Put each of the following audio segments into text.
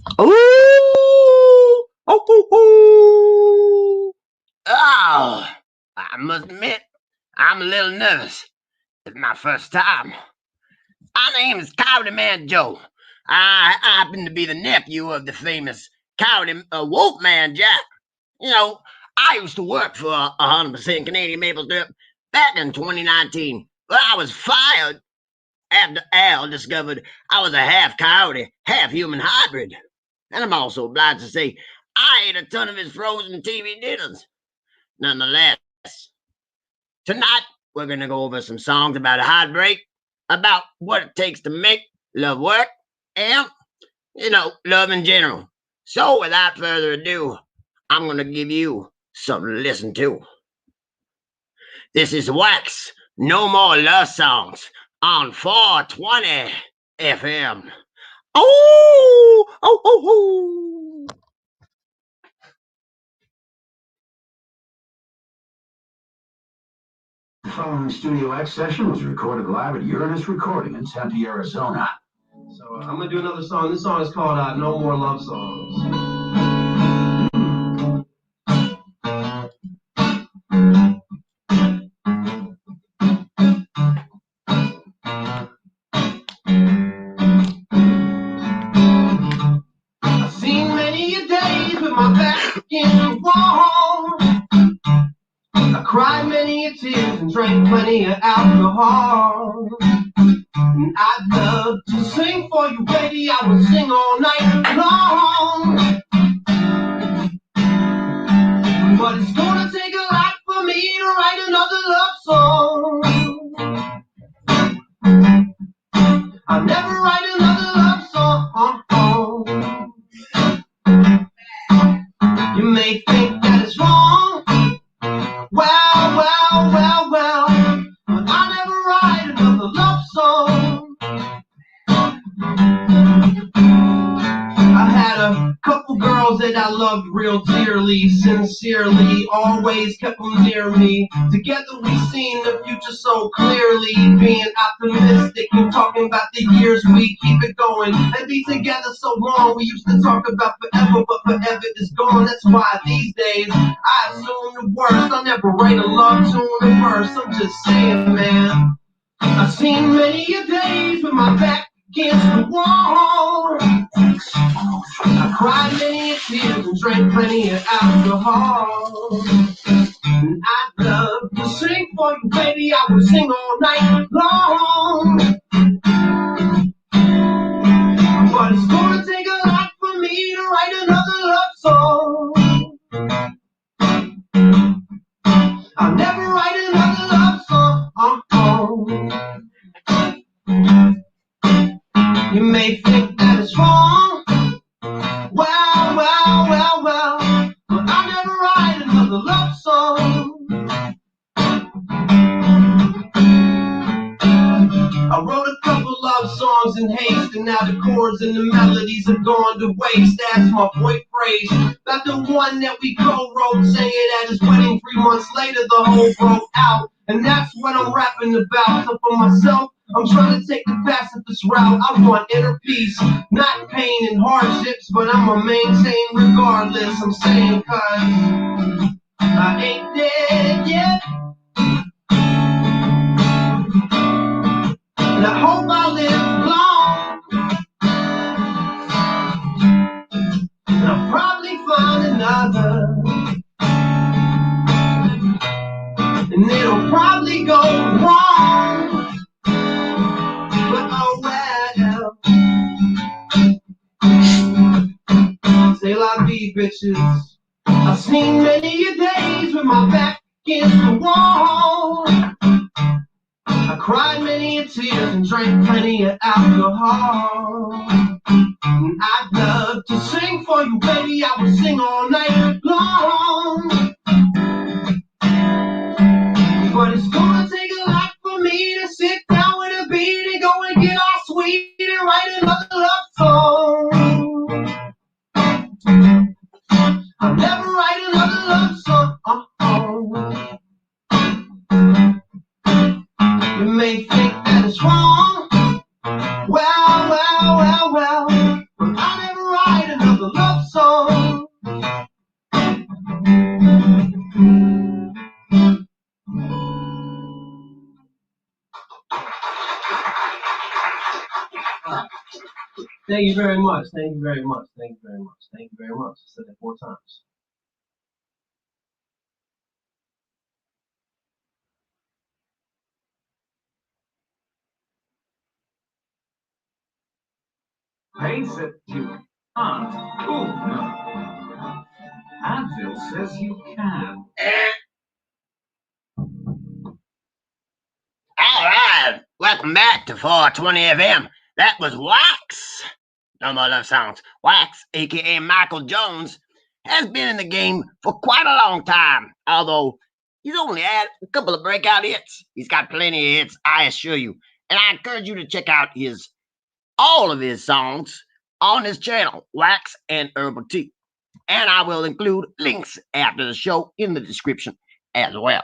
Ooh! Oh, oh, oh! Oh, I must admit, I'm a little nervous. It's my first time. My name is COYOTE-MAN Joe. I happen to be the nephew of the famous WOLFMAN Jack. You know, I used to work for 100% Canadian maple syrup back in 2019, but I was fired after Al discovered I was a half coyote, half human hybrid. And I'm also obliged to say I ate a ton of his frozen TV dinners. Nonetheless, tonight we're going to go over some songs about a heartbreak, about what it takes to make love work, and, love in general. So without further ado, I'm going to give you something to listen to. This is Wax, No More Love Songs on 420 FM. Oh, oh, oh, oh. The following Studio X session was recorded live at Uranus Recording in Tempe, Arizona. So I'm going to do another song. This song is called No More Love Songs. I've seen many a days with my back against the wall. I cried many a tears and drank plenty of alcohol. And I'd love to sing for you, baby. I would sing all night long. But it's gonna take a lot for me to write another love song. I'll never write another love song. You may think that it's wrong. Well, but I'll never write another love song. I had a couple girls that I loved real dearly, sincerely, always kept them near me. Together we seen the future so clearly, being optimistic and talking about the years we keep it going. And be together so long, we used to talk about forever, but forever is gone. That's why these days I assume the worst. I'll never write a love tune in verse, I'm just saying, man. I've seen many a days with my back against the wall. I cried many a tears and drank plenty of alcohol. And I'd love to sing for you, baby. I would sing all night long. But it's gonna take a lot for me to write another love song. I'll never write another love song. You may think that it's wrong. Well, but I'll never write another love song. I wrote a couple love songs in haste, and now the chords and the melodies have gone to waste. That's my boy phrase. About the one that we co-wrote, saying at his wedding 3 months later, the whole broke out. And that's what I'm rapping about. So for myself, I'm trying to take the pacifist route. I want inner peace, not pain and hardships, but I'ma maintain regardless. I'm saying 'cause I ain't dead yet, and I hope I live long, and I'll probably find another, and it'll probably go wrong. But oh well. Say la vie, bitches. I've seen many a days with my back against the wall. I cried many a tears and drank plenty of alcohol. And I'd love to sing for you, baby. I would sing all night long. But it's gonna take a lot for me to sit down with a beat and go and get all sweet and write another love song. I'll never write another love song. You may think that it's wrong. Well, but I'll never write another Thank you very much. Thank you very much. Thank you very much. Thank you very much. I said that 4 times. Pace it to cool. Advil says you can. All right, welcome back to 420 FM. That was Wax. No more love songs. Wax, aka Michael Jones, has been in the game for quite a long time, although he's only had a couple of breakout hits. He's got plenty of hits, I assure you. And I encourage you to check out all of his songs on his channel, Wax and Herbal Tea. And I will include links after the show in the description as well.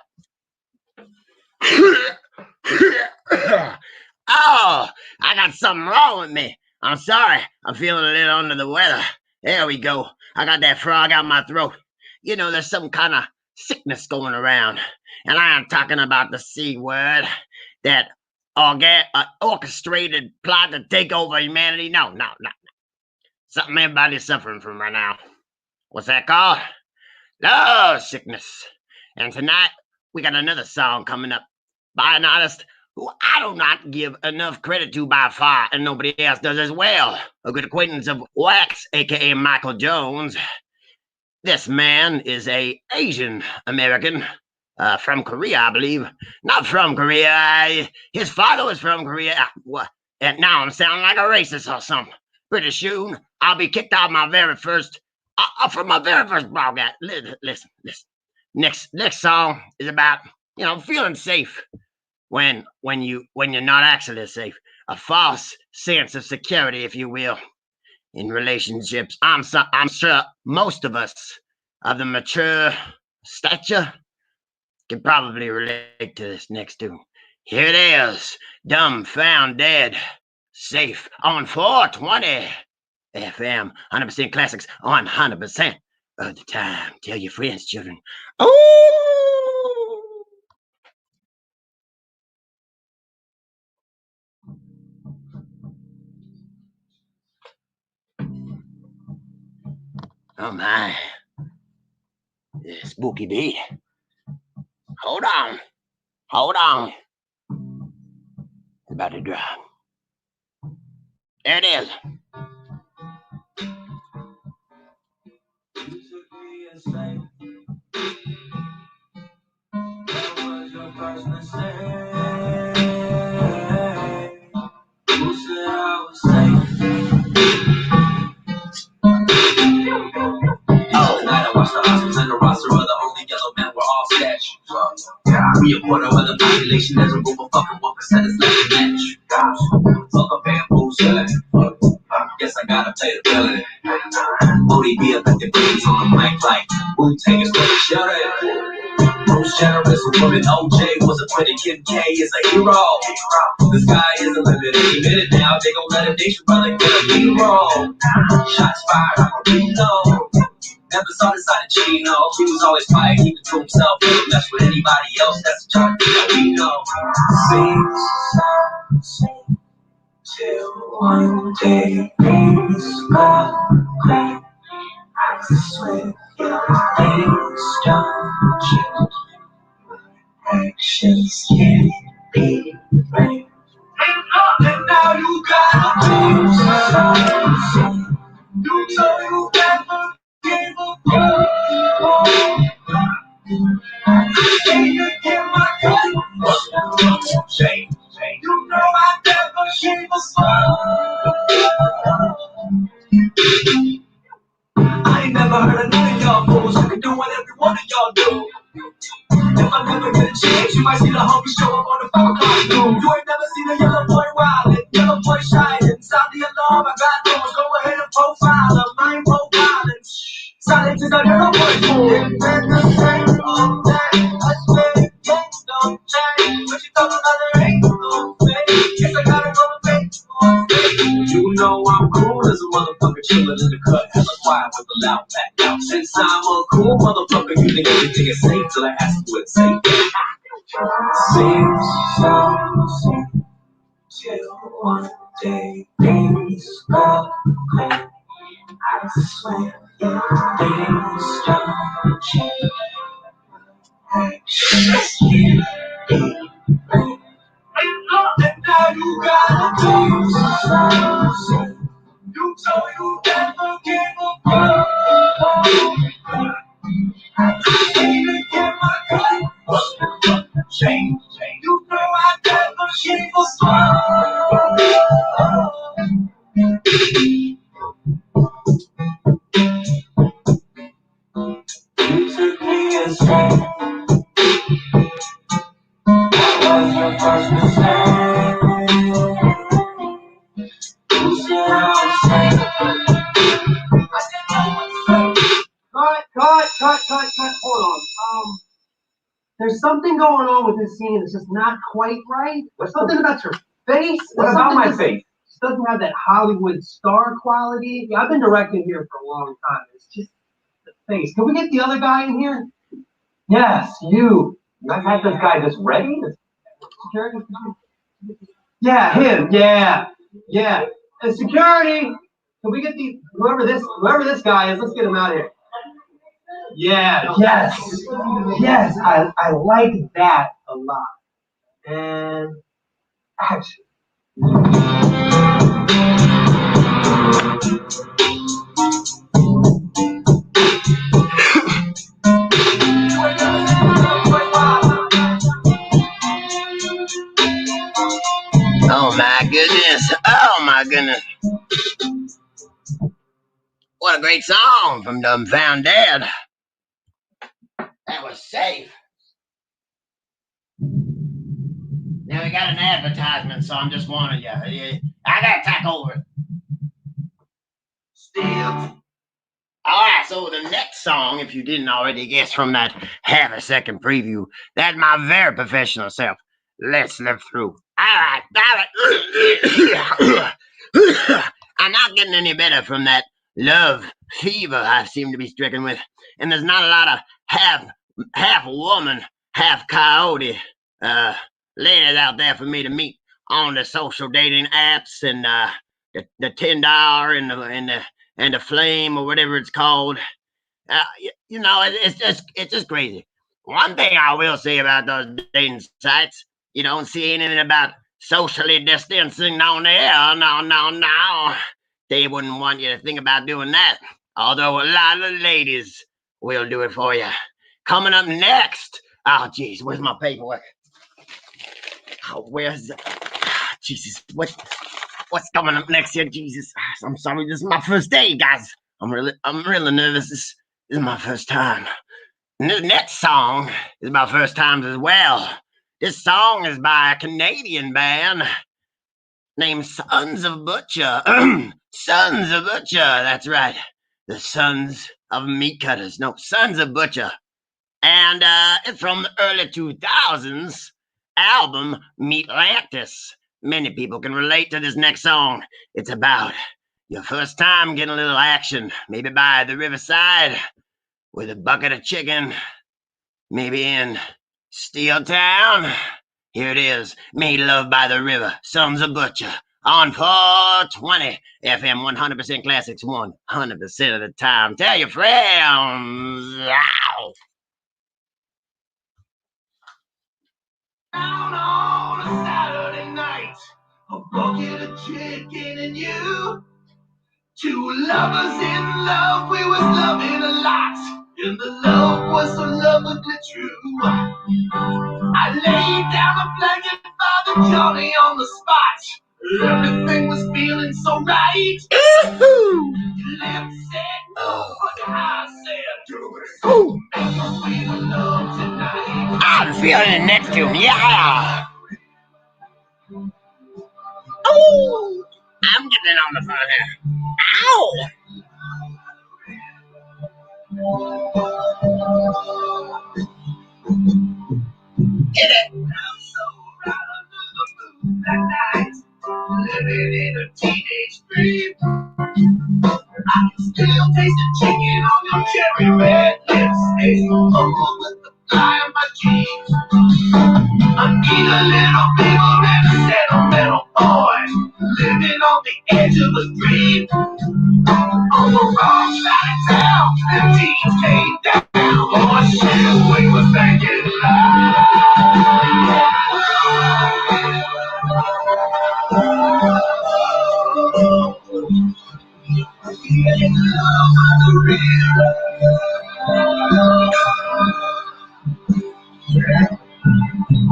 Oh, I got something wrong with me. I'm sorry. I'm feeling a little under the weather. There we go. I got that frog out my throat. You know, there's some kind of sickness going around. And I am talking about the C word, that orchestrated plot to take over humanity. No. Something everybody's suffering from right now. What's that called? Love sickness. And tonight, we got another song coming up by an artist who I do not give enough credit to by far, and nobody else does as well. A good acquaintance of Wax, aka Michael Jones. This man is a Asian American from Korea, I believe. Not from Korea. His father was from Korea. And now I'm sounding like a racist or something. Pretty soon I'll be kicked out of my very first broadcast. Listen. Next song is about feeling safe. When you're not actually safe, a false sense of security, if you will, in relationships. I'm sure most of us of the mature stature can probably relate to this next tune. Here it is, Dumb Found Dead, safe on 420 FM, 100% classics on 100% of the time. Tell your friends, children. Oh my, spooky beat. Hold on. It's about to drop. There it is. We a quarter of the population, there's a group of fucking 1% is left to match. Fuck a bamboozle. Guess I gotta play the villain. ODB up at the beats on the mic like Wu-Tang is what it should. Most generous woman OJ was a pretty Kim K is a hero. The sky is the limit. Any minute now, they gon' let a nation brother get a hero. Shots fired, I'm a reload. Never saw this side of Chino. He was always quiet, keeping to himself. He don't mess with anybody else. That's a job that we know. Sing till one day things go great. I swear things don't change. Actions can't be right. And now you gotta do something. You know you never gave up. You get my cut. Shame. You know I never gave a I ain't never heard of none of y'all fools who can do what every one of y'all do. If I never get a chance, you might see the homie show up on the 5 o'clock news. You ain't never seen a yellow boy wildin', yellow boy shining. Sound the alarm, I got news. Go ahead and profile him. I ain't profiling. Silence is a yellow boy fool. And the same all day. I swear it don't change. But you talking about there ain't no fake. Guess I gotta go fake. You know I'm cool as a motherfucker, chillin' in the cut, hella quiet with a loud pack. Now since I'm a cool motherfucker, you think everything is safe till I ask what it's safe. Seems so safe till one day things go quick. I swear things don't change. Actions here, and now you gotta do something. You told you never give up. I even get my cut. Change. You know I never give You took me aside. What was your first mistake? You said I was safe. I didn't know what to say. Cut. Hold on. There's something going on with this scene that's just not quite right. What's something about your face? What about my face? It doesn't have that Hollywood star quality. Yeah, I've been directing here for a long time. It's just the face. Can we get the other guy in here? Yes, you. I've had this guy this ready. Security? Yeah, him. Yeah. And security. Can we get whoever this guy is? Let's get him out of here. Yeah, yes, I like that a lot. And action. Oh my goodness. What a great song from Dumbfound Dad. That was safe. Now we got an advertisement, so I'm just warning you. I gotta tack over it. Still. Alright, so the next song, if you didn't already guess from that half-a-second preview, that's my very professional self. Let's live through. Alright. I'm not getting any better from that love fever I seem to be stricken with. And there's not a lot of half woman, half coyote ladies out there for me to meet on the social dating apps and the Tinder and the Flame or whatever it's called. It's just crazy. One thing I will say about those dating sites, you don't see anything about socially distancing on there. No. They wouldn't want you to think about doing that. Although a lot of ladies will do it for you. Coming up next. Oh, jeez, where's my paperwork? Oh, where's Jesus? What's coming up next here? Jesus, I'm sorry. This is my first day, guys. I'm really nervous. This is my first time. And this next song is my first time as well. This song is by a Canadian band named Sons of Butcher. Sons of Butcher, that's right. The Sons of Meat Cutters. No, Sons of Butcher. And it's from the early 2000s album Meatlantis. Many people can relate to this next song. It's about your first time getting a little action, maybe by the riverside with a bucket of chicken, maybe in Steel Town. Here it is, Made Love by the River, Sons of Butcher, on 420 FM 100% Classics 100% of the time. Tell your friends. Ow. Down on a Saturday night, a bucket of chicken and you. Two lovers in love, we was loving a lot, and the love was so lovably true. I laid down a blanket by the Johnny on the spot. Everything was feeling so right. Your lips said no, but I said do it. Ooh. Make us feel love tonight. I'm feeling the next tune, yeah. Oh, I'm getting on the phone here. Ow! Hit it! Living in a teenage dream. I can still taste the chicken on your cherry red lips. Hey, humble with the fly on my jeans. I need a little bigger and a sentimental little boy living on the edge of a street. On the wrong side of town, the teens came down. Oh shit, we was making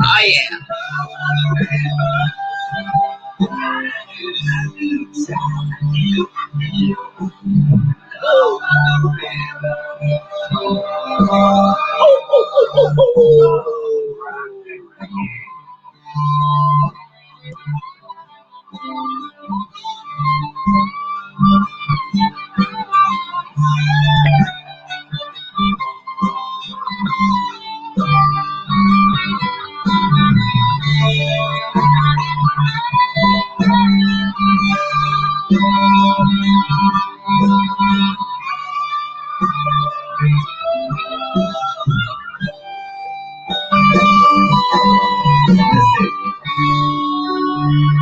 Oh yeah.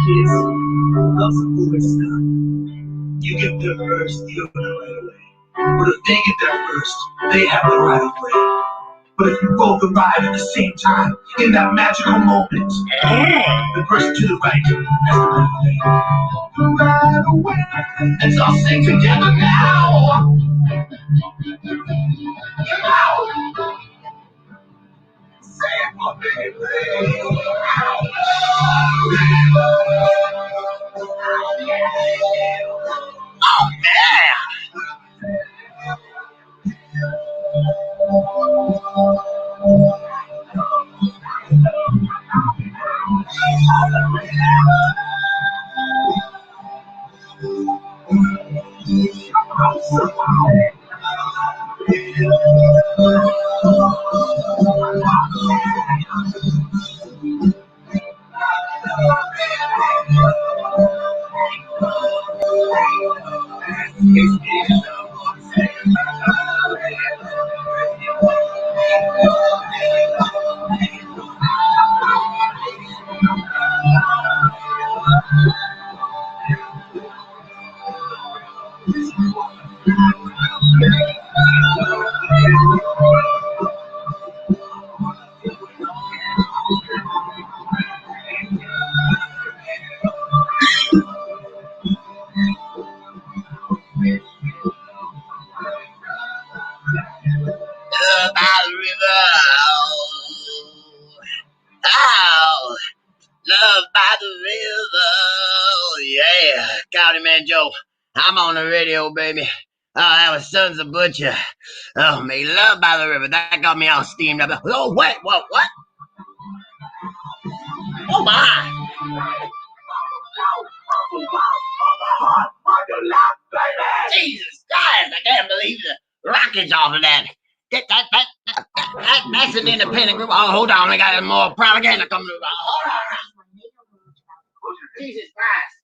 Kids, love's a foolish stuff. You get there first, you don't know right away. But if they get there first, they have the right of way. But if you both arrive at the same time, in that magical moment, the person to the right has the right of way. Let's all sing together now. Come out. Say it for me, please. Oh, man. By the river. Oh, love by the river. Yeah, County Man Joe. I'm on the radio, baby. Oh, that was Sons of Butcher. Oh, make love by the river. That got me all steamed up. Oh, wait, what? Oh, my. Jesus Christ, I can't believe the rockets off of that. That's an independent group. Oh, hold on, I got more propaganda coming through. Hold on. Jesus Christ.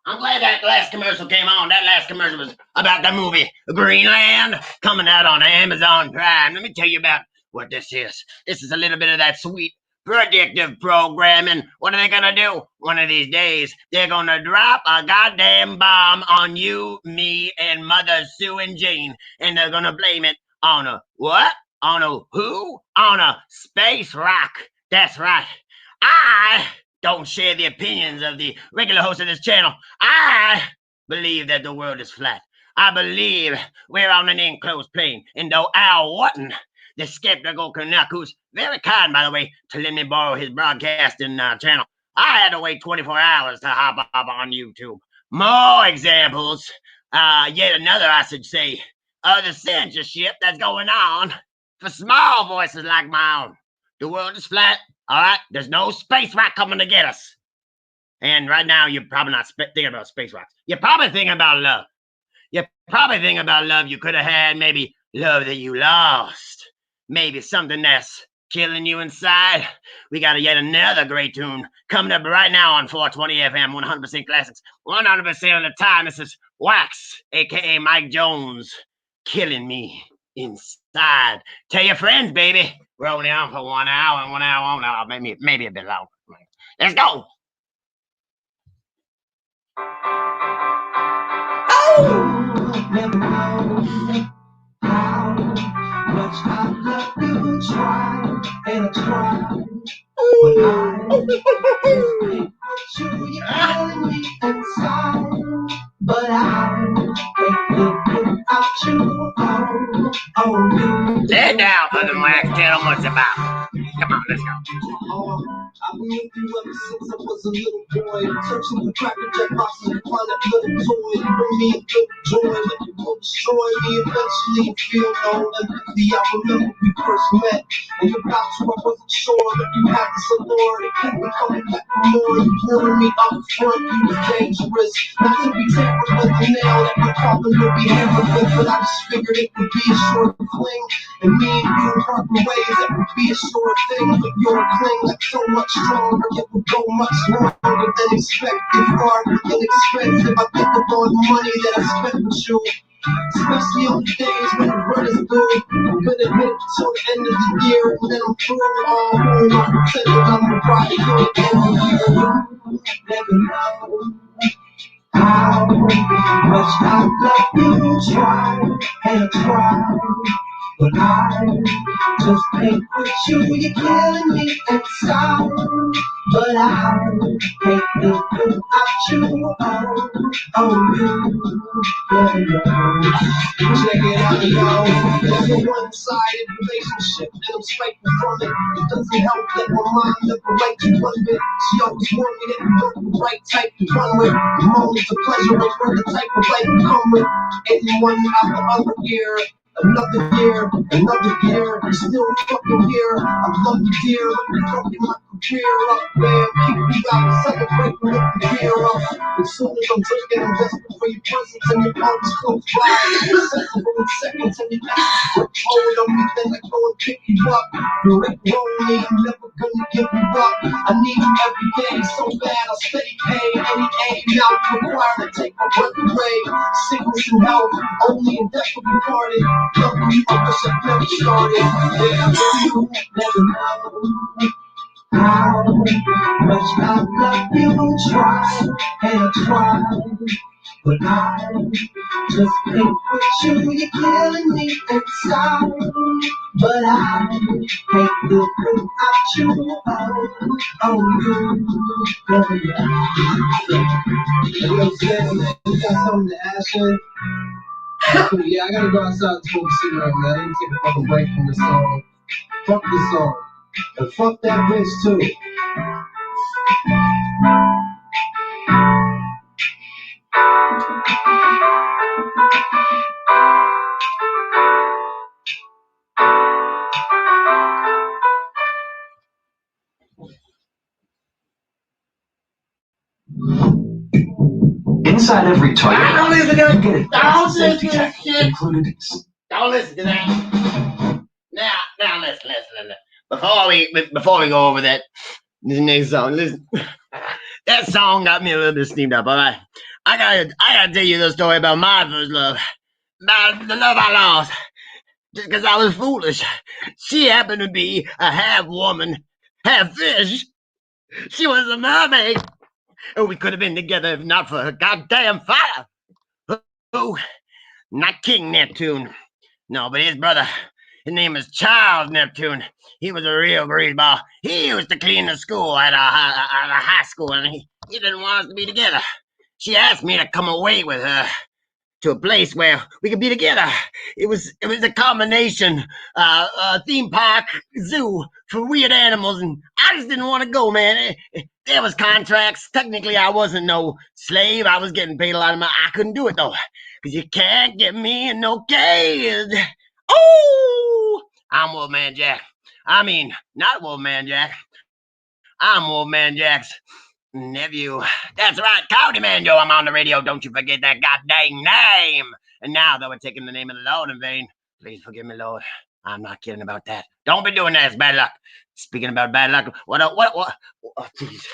I'm glad that last commercial came on. That last commercial was about the movie Greenland coming out on Amazon Prime. Let me tell you about what this is. This is a little bit of that sweet predictive programming. What are they gonna do? One of these days, they're gonna drop a goddamn bomb on you, me, and Mother Sue and Jane, and they're gonna blame it on a what? On a who? On a space rock. That's right. I don't share the opinions of the regular host of this channel. I believe that the world is flat. I believe we're on an enclosed plane. And though Al Wharton, the skeptical Canuck, who's very kind, by the way, to let me borrow his broadcasting channel, I had to wait 24 hours to hop up on YouTube. More examples, yet another, I should say, of the censorship that's going on for small voices like my own. The world is flat. All right, there's no space rock coming to get us. And right now, you're probably not thinking about space rocks. You're probably thinking about love. You're probably thinking about love you could have had, maybe love that you lost. Maybe something that's killing you inside. We got yet another great tune coming up right now on 420 FM, 100% classics. 100% of the time, this is Wax, a.k.a. Mike Jones, killing me inside. Tell your friends, baby. We're only on for 1 hour and 1 hour on. Maybe a bit longer. Let's go. never know how much I love you. Try and I try, but I just can't put you. You're killing me inside, but I can't live without you. Oh, you. Lay down for the wax. Tell them what's about. Come on, let's go. I've been with you ever since I was a little boy. Searching for Cracker Jack boxes to find that little toy. You bring me a little joy, but you will destroy me. Eventually you feel no empathy. I remember we first met, and you're about to, I wasn't sure if you had this allure. It kept me coming back for more. You blowing me up front, you was dangerous. Not to be tampered with the nail that my coffin would be hammered with, but I just figured it could be a short fling. And me and you part in ways that would be a sure thing. But your cling like so much stronger, it would go much longer than expected. Far than expensive. I think of all the money that I spent with you, especially on the days when the run is good. I'm gonna hit it till the end of the year, and then I'm through all home. I pretend that I'm a private good end of the year. Never know how much I love you. Try and try, but I just can't quit you. You're killing me inside, but I can't live without you. Oh, you. Check it out, yo. It's a one-sided relationship, and I'm spiteful from it. It doesn't help that my mom never liked to run with. She always warned me that you weren't the right type to run with. The moments of pleasure ain't worth the type of life you come with. And one after other year, another year, still fucking here. I love you, dear, but you're fucking my career up, man. Keep me out, celebrate with the beer up. As soon as I'm drinking, I'm desperate for your presence and your arms close by. Sensible in seconds and your ass grip hold on me, then I go and pick you up. You rickroll me, I'm never gonna give you up. I need you every day, so bad I'll steady pay any aid now required to take my breath away. Sickness and health, only in death will be parted. Loving you, I wish I'd never started. Yeah, you never know how much I love you. Try and try, but I just can't quit you. You're killing me inside, but I can't live without you. Oh, you never know. You know what I'm saying? You got something to ask me? Yeah, I gotta go outside and smoke a cigarette, man. I need to take a fucking break from this song. Fuck this song. And fuck that bitch too. Inside every Toyota, Don't listen to you it. get a Don't safety listen to tech shit. included. Don't listen to that. Now, listen. Before we go over that, this next song, listen. That song got me a little bit steamed up. All right, I gotta tell you the story about my first love, about the love I lost just because I was foolish. She happened to be a half woman, half fish. She was a mermaid, and we could have been together if not for her goddamn father. Oh, not King Neptune. No, but his brother. His name is Charles Neptune. He was a real greaseball. He used to clean the school at a high school, and he didn't want us to be together. She asked me to come away with her to a place where we could be together. It was a combination, theme park, zoo for weird animals, and I just didn't want to go, man. There was contracts. Technically, I wasn't no slave. I was getting paid a lot of money. I couldn't do it though, because you can't get me in no cage. Oh, I'm Wolfman Jack. I mean, not Wolfman Jack. I'm Wolfman Jack's nephew. That's right, Coyote Man, yo, I'm on the radio. Don't you forget that goddamn name. And now that we're taking the name of the Lord in vain, please forgive me, Lord. I'm not kidding about that. Don't be doing that. It's bad luck. Speaking about bad luck, what? Oh, jeez.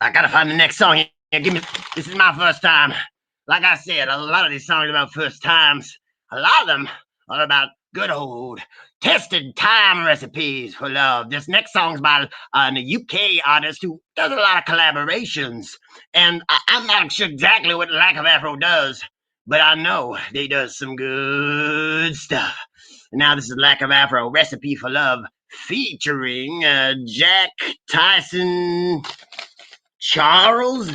I gotta find the next song. Give me. This is my first time. Like I said, a lot of these songs are about first times. A lot of them are about good old tested time recipes for love. This next song's by a UK artist who does a lot of collaborations, and I'm not sure exactly what Lack of Afro does, but I know they does some good stuff. Now this is Lack of Afro, Recipe for Love, featuring Jack Tyson Charles.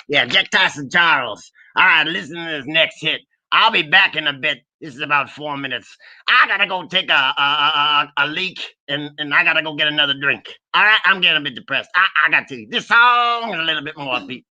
Yeah, Jack Tyson Charles. All right, listen to this next hit. I'll be back in a bit. This is about 4 minutes. I gotta go take a leak, and I gotta go get another drink. All right, I'm getting a bit depressed. I got to. This song is a little bit more upbeat.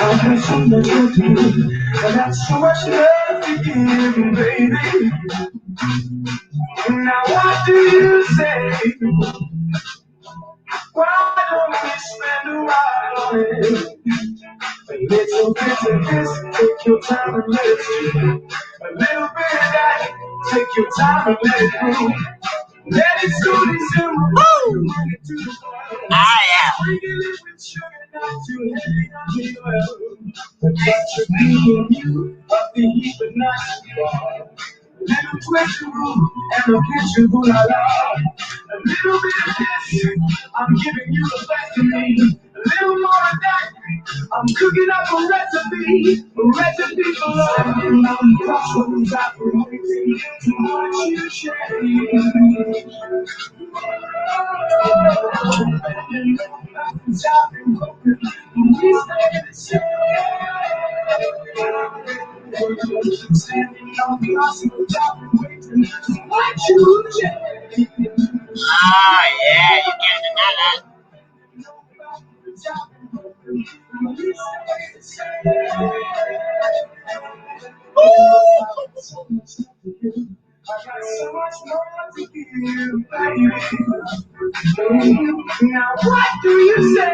I got so much to do. I got so much love to give, baby. Now what do you say? Why don't we spend a while on it? A little bit of this, take your time and let it through. A little bit of that, take your time and let it through. Let it slowly simmer. Woo! Ah, yeah. Sprinkle it with sugar, not too heavy on the well. But just to be in you, up the heat but not too far. A little twist of room and a pinch of ooh la la. A little bit of this, I'm giving you the best of me. A little more of that, I'm cooking up a recipe for love. Standing on the crossroads, operating too much you share. Ah, yeah, you can't deny that. I got so much more to give, baby. Now what do you say?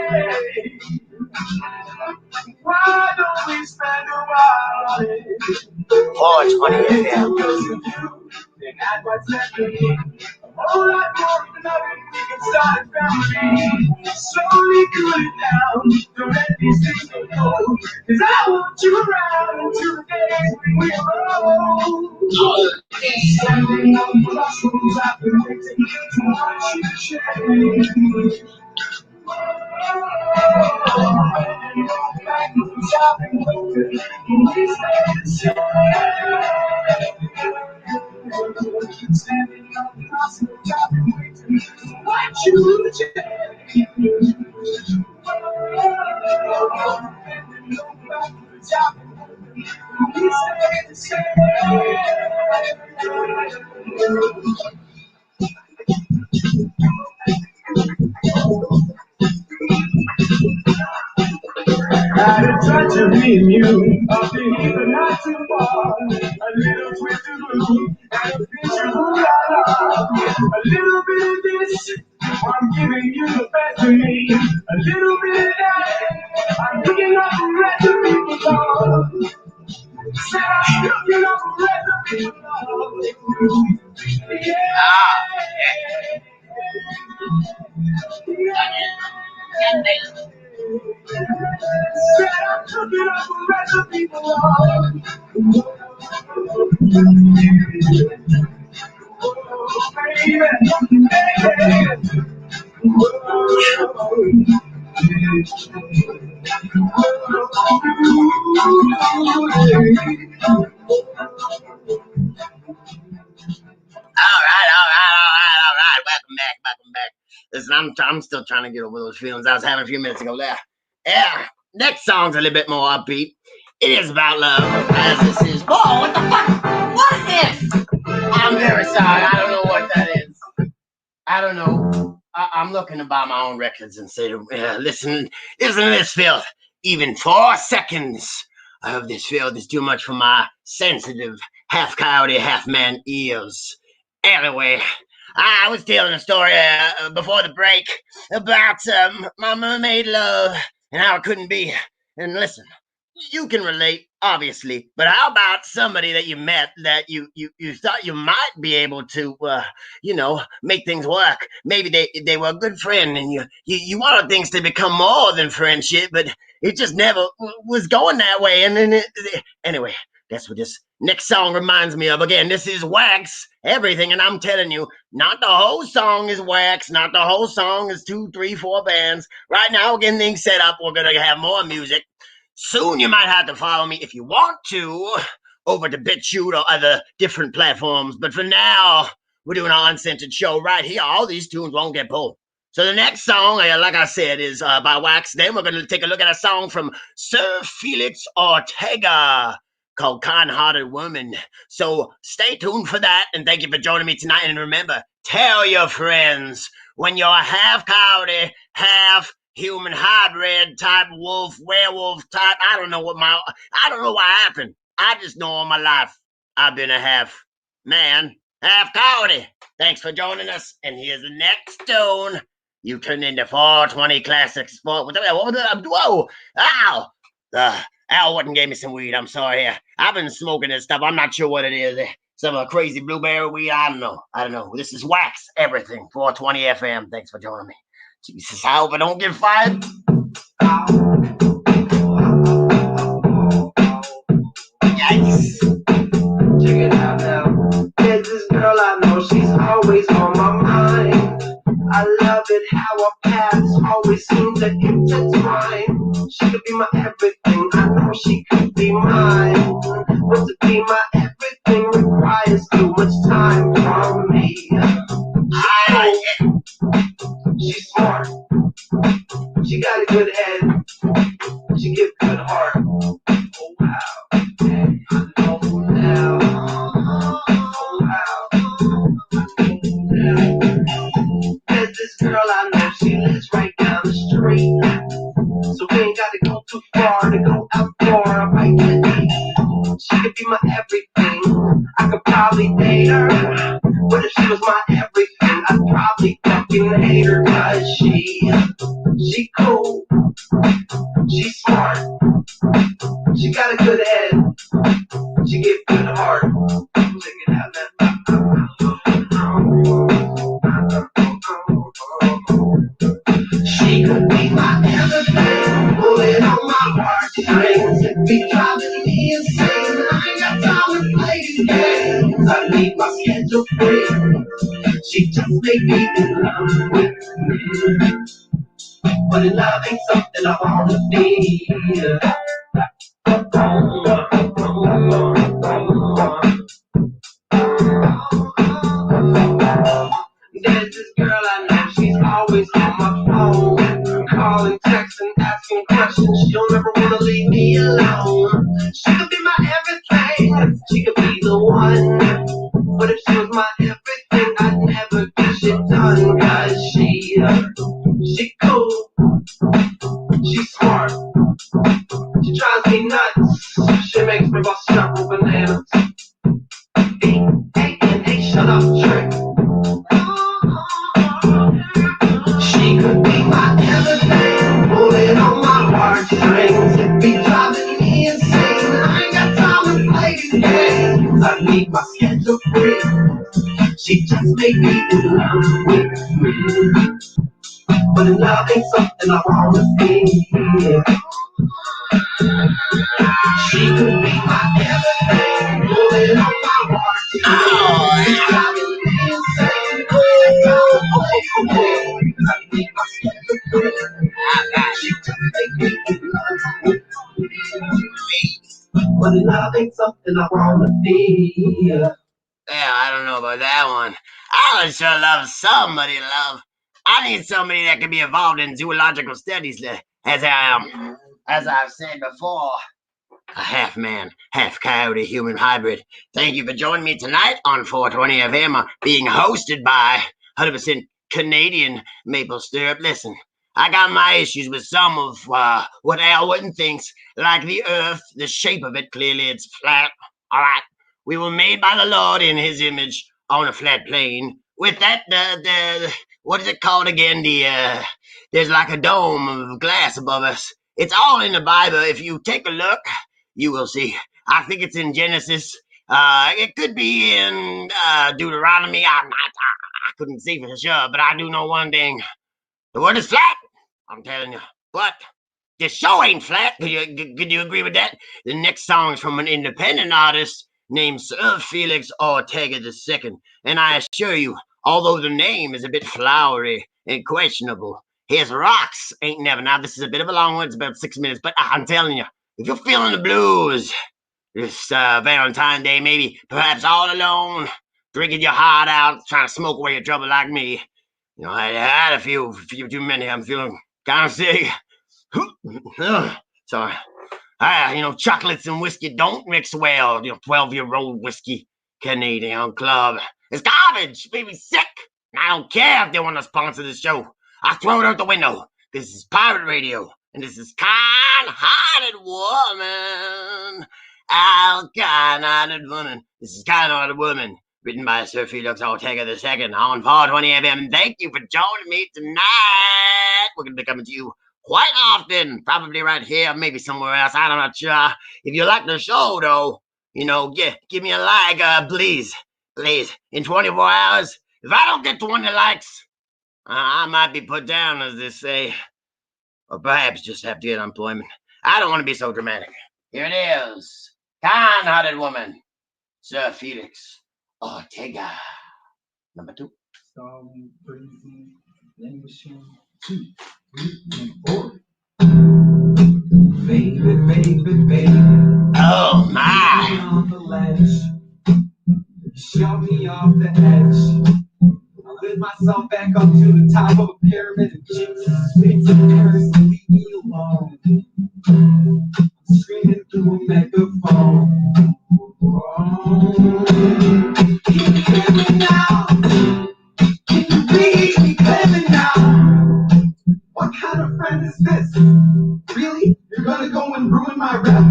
Why don't we spend a while on it? Oh, it's funny, yeah. Because of you, then that's what's left of me. A whole lot more than nothing, we can start a family. Slowly cool it down, don't let these things go cold. Cause I want you around until the days when we're old. Standing on the crossroads, I've been waiting to watch you change. Got a touch of me and you, up the heat but not too far. A little twist of blue, and a pinch of ooh la la. A little bit of this, I'm giving you the best of me. A little bit of that, I'm cooking up a recipe for love. Said I'm cooking up a recipe for love. Yeah. Ah, Said I'm cooking up a recipe for love. all right. Welcome back. Listen, I'm still trying to get over those feelings I was having a few minutes ago there. Yeah, next song's a little bit more upbeat. It is about love, as this is. Oh, what the fuck? What is this? I'm very sorry. I don't know what that is. I don't know. I'm looking to buy my own records and say, listen to this filth. Even 4 seconds of this filth is too much for my sensitive, half coyote, half man ears. Anyway, I was telling a story before the break about my mermaid love and how it couldn't be. And listen, you can relate, obviously, but how about somebody that you met that you thought you might be able to, make things work? Maybe they were a good friend, and you wanted things to become more than friendship, but it just never was going that way. And then anyway, that's what this next song reminds me of. Again, this is Wax Everything, and I'm telling you, not the whole song is Wax, not the whole song is 2, 3, 4 bands. Right now, getting things set up, we're gonna have more music. Soon you might have to follow me if you want to over to BitChute or other different platforms. But for now, we're doing an uncensored show right here. All these tunes won't get pulled. So the next song, like I said, is by Wax. Then we're going to take a look at a song from Sir Felix Ortega called Kind-Hearted Woman. So stay tuned for that, and thank you for joining me tonight. And remember, tell your friends when you're half coyote, half human hybrid type wolf, werewolf type. I don't know what happened. I just know all my life I've been a half man, half coyote. Thanks for joining us. And here's the next tune. You turned into 420 classics. What was that? Whoa! Ow! Al Wharton gave me some weed. I'm sorry. I've been smoking this stuff. I'm not sure what it is. Some crazy blueberry weed. I don't know. This is Wax Everything, 420 FM. Thanks for joining me. Jesus, I hope I don't get fired. Yikes. Check it out now. There's this girl I know, she's always on my mind. I love it how our paths always seem to intertwine. She could be my everything, I know she could be mine. But to be my everything requires too much time from me. She's smart. She got a good head. She gives good heart. Oh wow. I know now. Oh wow. I know now. There's this girl I know. She lives right down the street. So we ain't gotta go too far to go out for a bite to eat. She could be my everything. I could probably date her. But if she was my everything, I'd probably fucking hate her. Cause she cool. She's smart. She got a good head. She give good heart. Check it out now. She could be my everything, pulling on my heartstrings. It be driving me insane. I ain't got time to play these games. I need my schedule free. She just make me in love with me. But love ain't something I wanna be. There's this girl I know, she's always on my phone, calling, texting, asking questions. She'll never wanna leave me alone. She could be my everything, she could be the one. But if she was my everything, I'd never get shit done. Cause she cool, she's smart, she drives me nuts. She makes me bust several bananas. Hey, shut up, trick. She could be my everything, pulling on my heartstrings. It be driving me insane. I ain't got time to play these games. I need my schedule free. She just made me in love with me. But love ain't something I wanna be. She could be my everything, pulling on my heartstrings. It's driving me insane. I ain't got time to play these games. I need my schedule free. She just made me in love with me. But love ain't something I wanna be. Yeah, I don't know about that one. I would sure love somebody to love. I need somebody that can be involved in zoological studies, as I am. As I've said before, a half man, half coyote human hybrid. Thank you for joining me tonight on 420 FM, being hosted by 100% Canadian maple syrup. Listen, I got my issues with some of what Al Wharton thinks, like the earth, the shape of it. Clearly, it's flat. All right. We were made by the Lord in his image on a flat plane. With that, the what is it called again? There's like a dome of glass above us. It's all in the Bible. If you take a look, you will see. I think it's in Genesis. It could be in Deuteronomy. I couldn't see for sure, but I do know one thing. The word is flat. I'm telling you. But the show ain't flat. Could you agree with that? The next song is from an independent artist named Sir Felix Ortega II. And I assure you, although the name is a bit flowery and questionable, his rocks ain't never. Now, this is a bit of a long one. It's about 6 minutes. But I'm telling you, if you're feeling the blues this Valentine's Day, maybe perhaps all alone, drinking your heart out, trying to smoke away your trouble like me. You know, I had a few too many. I'm feeling kind of sick. Sorry. Chocolates and whiskey don't mix well. 12-year-old whiskey Canadian Club. It's garbage. Made me sick. And I don't care if they want to sponsor the show. I throw it out the window. This is pirate radio. And this is Kind-Hearted Woman. Kind-Hearted Woman. This is Kind-Hearted Woman. Written by Sir Felix Ortega II on 420 FM. Thank you for joining me tonight. We're going to be coming to you quite often, probably right here, maybe somewhere else. I'm not sure. If you like the show, though, give me a like, please. In 24 hours, if I don't get 20 likes, I might be put down, as they say, or perhaps just have to get unemployment. I don't want to be so dramatic. Here it is. Kind-Hearted Woman, Sir Felix Ortega. Number 2. Some crazy languishing 2, 3, and 4. Baby. Oh my! On the ledge, shove me off the edge. I lift myself back up to the top of a pyramid and it's a curse to leave me alone. I'm screaming through a megaphone. Oh, can you hear me now? Can you read me clearly now? What kind of friend is this? Really? You're gonna go and ruin my rep?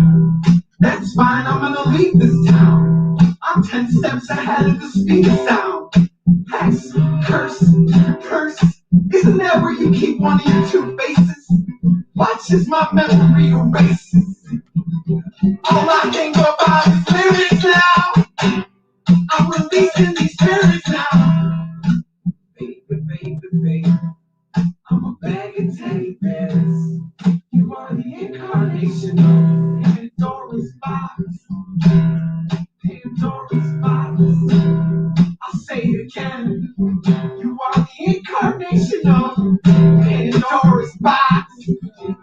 That's fine, I'm gonna leave this town. I'm 10 steps ahead of the speed of sound. Hex, curse. Isn't that where you keep one of your 2 faces? Watch as my memory erases. All I think about is lyrics now. I'm releasing these spirits now. Baby. I'm a bag of teddy bears. You are the incarnation of Pandora's box. Pandora's box. I'll say it again. You are the incarnation of Pandora's box.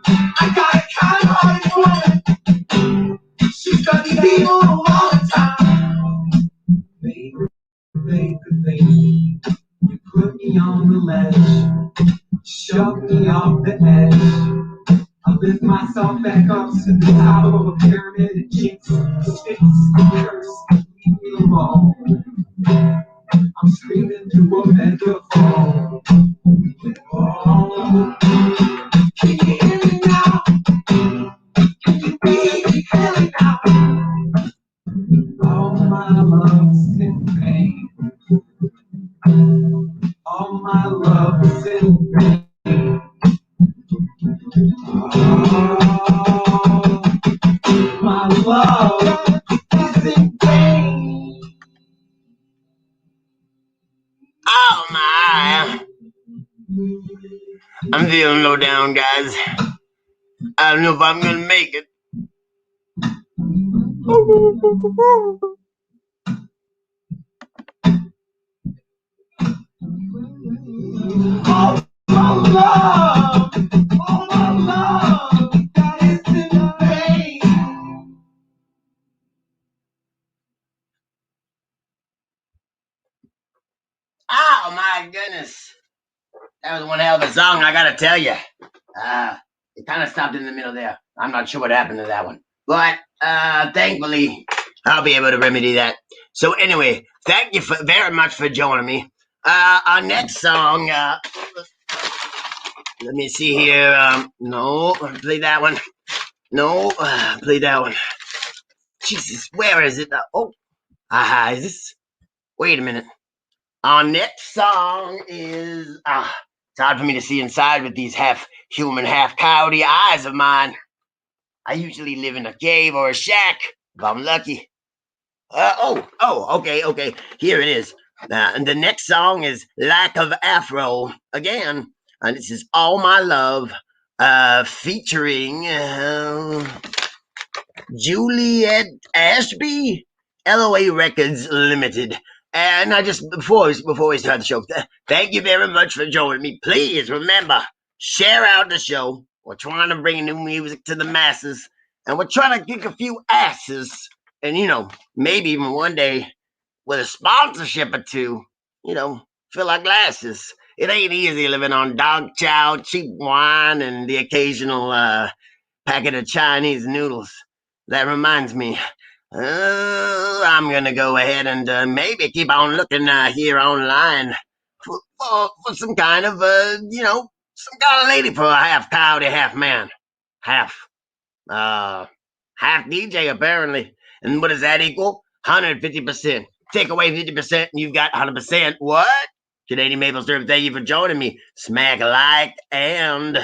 I got a kind-hearted woman. She studied evil a long time. Baby. You put me on the ledge. Shove me off the edge. I lift myself back up to the top of a pyramid and jinx, sticks, curse, leave me alone. I'm screaming through a megaphone. Oh, can you hear me now? Can you read me clearly now? All my love's in vain. All my love is in vain. Oh, my love is in vain. Oh my! I'm feeling low down, guys. I don't know if I'm gonna make it. Oh, my love, that is in vain. Oh my goodness. That was one hell of a song, I gotta tell you. It kind of stopped in the middle there. I'm not sure what happened to that one. But thankfully, I'll be able to remedy that. So anyway, thank you very much for joining me. Our next song, let me see here. No, play that one. No, play that one. Jesus, where is it? Oh, aha, is this? Wait a minute. Our next song is hard for me to see inside with these half human, half coyote eyes of mine. I usually live in a cave or a shack, if I'm lucky. Okay. Here it is. And the next song is Lack of Afro. Again, and this is All My Love, featuring Juliet Ashby, LOA Records Limited. And I just, before we start the show, thank you very much for joining me. Please remember, share out the show. We're trying to bring new music to the masses, and we're trying to kick a few asses. And, maybe even one day with a sponsorship or two, fill our glasses. It ain't easy living on dog chow, cheap wine, and the occasional packet of Chinese noodles. That reminds me, I'm going to go ahead and maybe keep on looking here online for some kind of, some kind of lady for a half coyote, half man. Half DJ, apparently. And what does that equal? 150%. Take away 50% and you've got 100%. What? Canadian Maple Syrup, thank you for joining me. Smack a like, and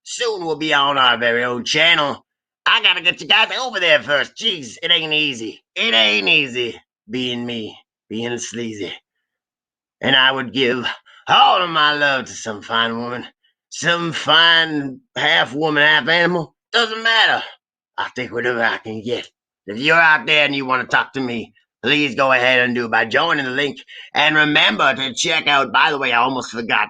soon we'll be on our very own channel. I gotta get you guys over there first. Jeez, it ain't easy. It ain't easy being me, being sleazy. And I would give all of my love to some fine woman, some fine half woman, half animal. Doesn't matter. I'll take whatever I can get. If you're out there and you want to talk to me, please go ahead and do it by joining the link. And remember to check out, by the way, I almost forgot,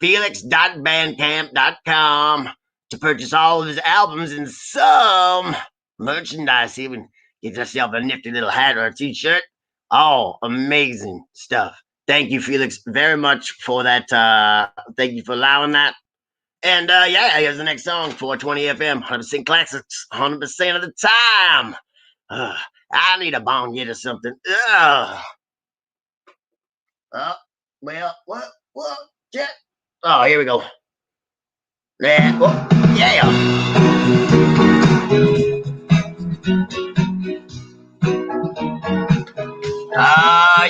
felix.bandcamp.com to purchase all of his albums and some merchandise. Even get yourself a nifty little hat or a t-shirt. All amazing stuff. Thank you, Felix, very much for that. Thank you for allowing that. And here's the next song, 420 FM, 100% classics, 100% of the time. I need a bong hit or something. What? Jet? Oh, here we go. Yeah.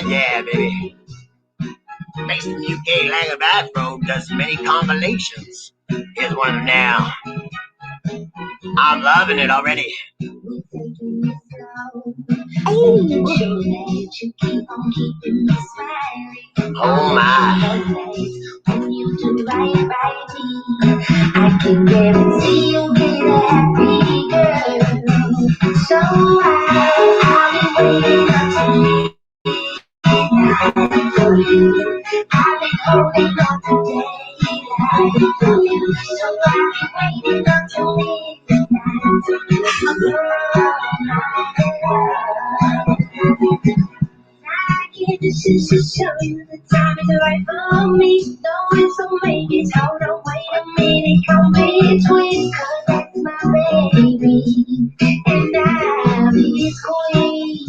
Yeah, baby. Makes the UK Lack of Afro does many compilations. Here's one now. I'm loving it already. Oh my. When you do right by me, I can guarantee you'll get a happy girl. So I'll be waiting until midnight for you. I've been holding on today for you. So I'll be waiting until midnight for you. I can't just show you the time is right for me. No, it's a make it. Hold on, wait a minute, come between. 'Cause that's my baby, and I'll be his queen.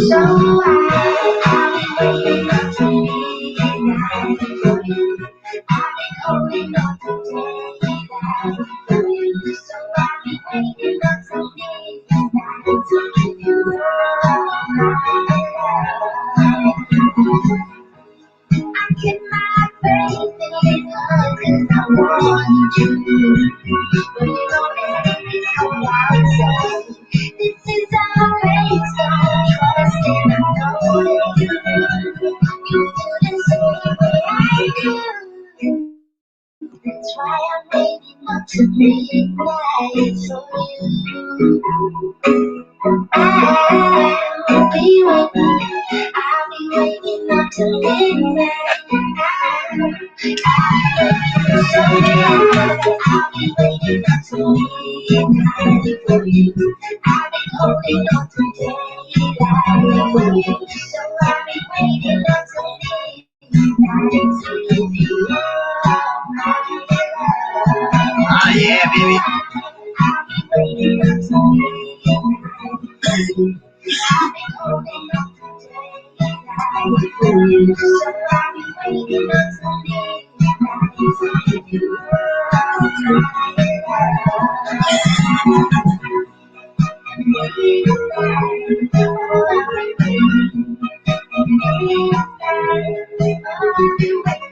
So I'll be waiting until midnight for you. I've been holding on today for you. So I'll be waiting until midnight to give you all my love. I cannot face it, 'cause I want you. But you don't let it come out. This is our place, don't trust and I know that you wouldn't say what I do. That's why I'm waiting up to midnight for you. I'll be waiting up to midnight. I'll be waiting up to midnight for you. I've been holding on to daylight for you. So I'll be waiting up to midnight to give you all my love. Oh yeah, baby. I'll be waiting up to midnight. I've been holding on to daylight for you. So I'll be waiting up to midnight to give you all my love.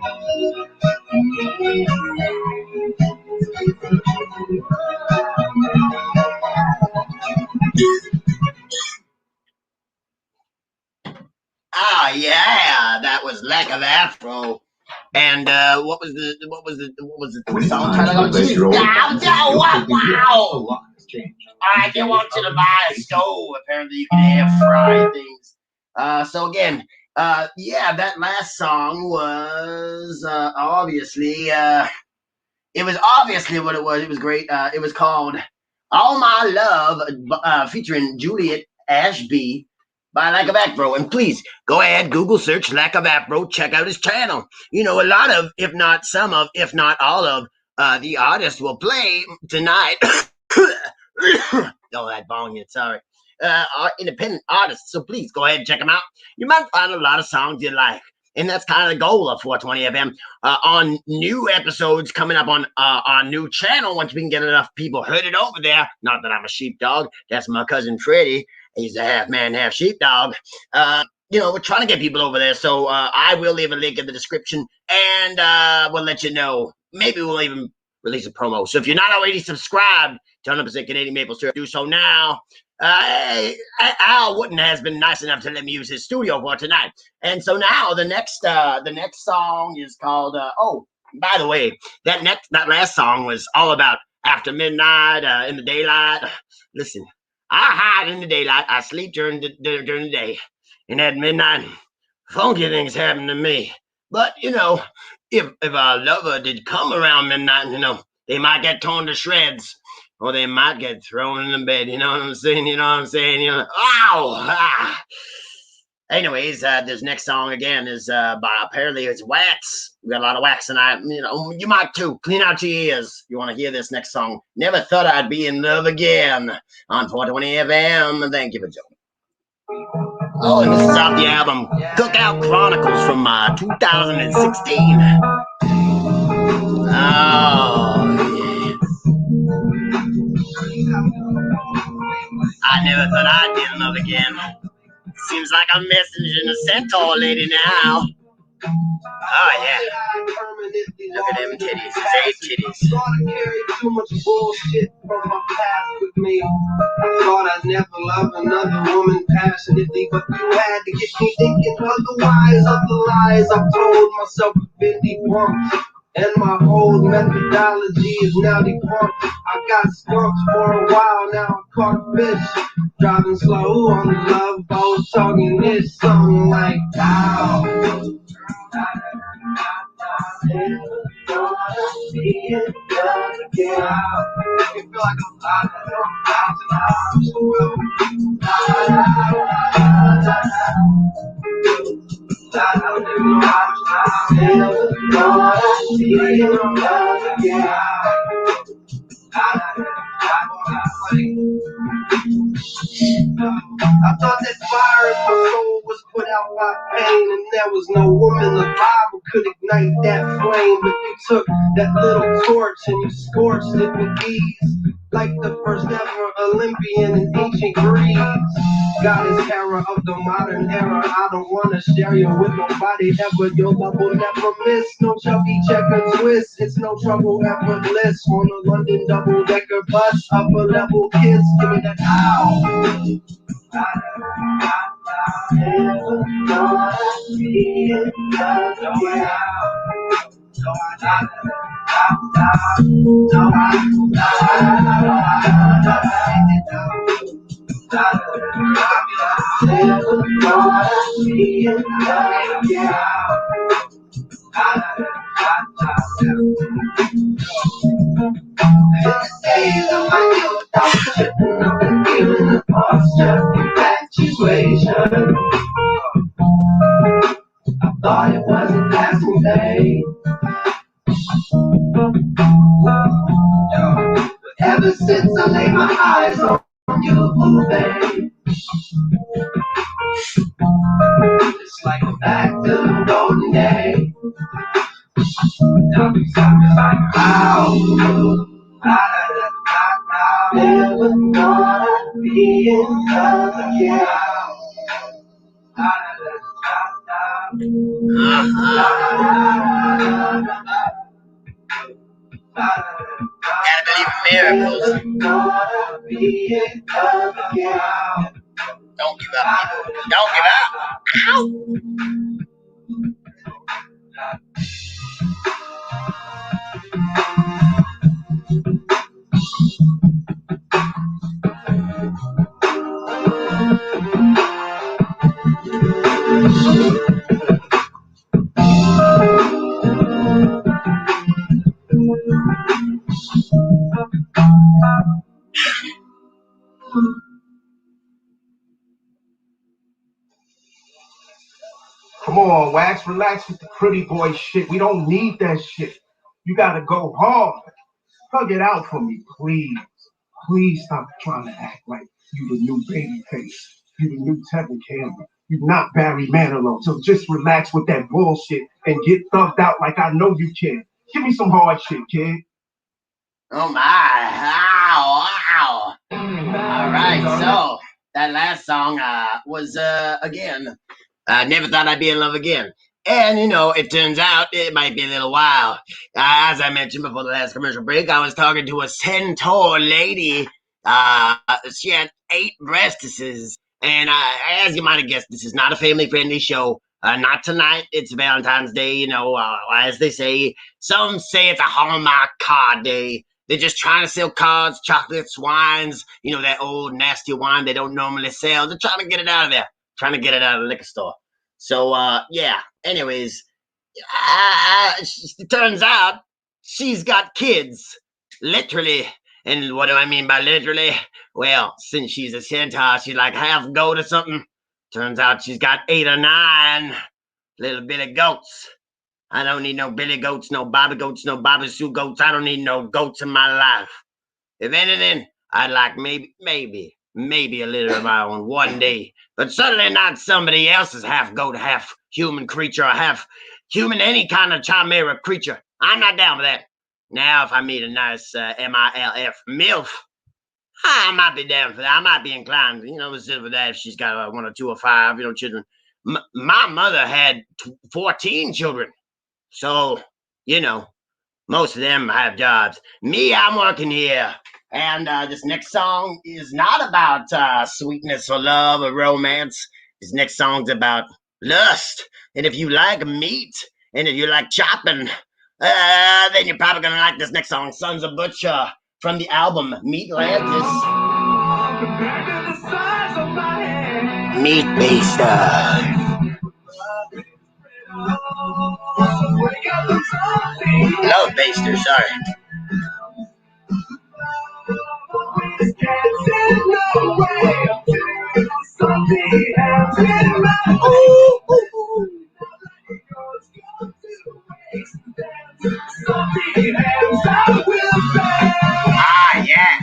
Ah, yeah, that was Lack of Afro. And what was the song title? Wow! I didn't want you to buy a stove. Apparently, you can air fry things. So again, yeah, that last song was obviously it was obviously what it was. It was great. It was called "All My Love," featuring Juliet Ashby by Lack of Afro. And please go ahead, Google search Lack of Afro. Check out his channel. You know, a lot of, if not some of, if not all of, the artists will play tonight. Oh, that volume, sorry. Are independent artists, so please go ahead and check them out. You might find a lot of songs you like. And that's kind of the goal of 420 FM. On new episodes coming up on our new channel, once we can get enough people heard over there. Not that I'm a sheepdog. That's my cousin Freddie. He's a half man, half sheepdog. You know, we're trying to get people over there. So I will leave a link in the description, and we'll let you know. Maybe we'll even release a promo. So if you're not already subscribed to 100% Canadian Maple Syrup, do so now. Al Wooden has been nice enough to let me use his studio for tonight. And so now the next song is called oh, by the way, that last song was all about after midnight, in the daylight. Listen, I hide in the daylight, I sleep during the day, and at midnight funky things happen to me. But you know, if our lover did come around midnight, you know, they might get torn to shreds, or they might get thrown in the bed. You know what I'm saying? You know what I'm saying? You know, ow! Ah. Anyways, this next song again is by, apparently it's Wax. We got a lot of Wax tonight. You know, you might too. Clean out your ears. You want to hear this next song? Never Thought I'd Be in Love Again on 420 FM. Thank you for joining. Oh, and this is off the album Cookout Chronicles from 2016. Oh, yeah. I never thought I'd be in love again. Seems like I'm messaging a centaur lady now. Oh, yeah. Look at them titties. It's 8 titties. Thought I carried too much bullshit from my past with me. Thought I'd never love another woman passionately, but you had to get me thinking otherwise. Of the lies I've told myself have been debunked, and my old methodology is now defunct. I got skunked for a while, now I caught fish. Driving slow on the love boat, talking this song like ow. I thought that fire in my soul was put out by pain, and there was no woman alive who could ignite that flame. But you took that little torch and you scorched it with ease, like the first ever Olympian in ancient Greece. Goddess Hera of the modern era, I don't wanna share you with nobody ever. Your love will never miss, no chubby checker twist. It's no trouble ever bliss on a London double-decker bus. Upper level kiss, give me that ow. Never thought I'd be in love again. Never thought I'd be in love again. In the days of my youth, I was tripping up and feeling the posture infatuation. I thought it was a passing day. But ever since I laid my eyes on you, babe, it's like I'm back to the golden days. Now it's like, ow. Never thought I'd be in love again. Gotta believe in miracles. Don't give up, people. Don't give up. Ow! Come on, Wax, relax with the pretty boy shit. We don't need that shit. You gotta go hard. Hug it out for me, please. Please stop trying to act like you the new baby face. You the new Tevin Campbell. You're not Barry Manilow. So just relax with that bullshit and get thugged out like I know you can. Give me some hard shit, kid. Oh my, ow, ow. All right, so that last song was, again, I never thought I'd be in love again. And, you know, it turns out it might be a little while. As I mentioned before the last commercial break, I was talking to a centaur lady. She had 8 breastises. And as you might have guessed, this is not a family-friendly show. Not tonight. It's Valentine's Day, you know, as they say. Some say it's a Hallmark card day. They're just trying to sell cards, chocolates, wines, you know, that old nasty wine they don't normally sell. They're trying to get it out of there. Trying to get it out of the liquor store. So, yeah. Anyways, it turns out she's got kids. Literally. And what do I mean by literally? Well, since she's a centaur, she's like half goat or something. Turns out she's got 8 or 9 little bitty goats. I don't need no billy goats, no bobby goats, no Bobby Sue goats. I don't need no goats in my life. If anything, I'd like maybe a litter of my own one day, but certainly not somebody else's half goat, half human creature, or half human, any kind of chimera creature. I'm not down for that. Now, if I meet a nice MILF MILF, I might be down for that. I might be inclined, you know, instead of that, if she's got 1 or 2 or 5, you know, children. My mother had 14 children. So, you know, most of them have jobs. Me, I'm working here. And this next song is not about sweetness or love or romance. This next song's about lust. And if you like meat, and if you like chopping, then you're probably going to like this next song, Sons of Butcher, from the album Meat Atlantis. Meat Baster. Love Baster, sorry. Ah, yeah.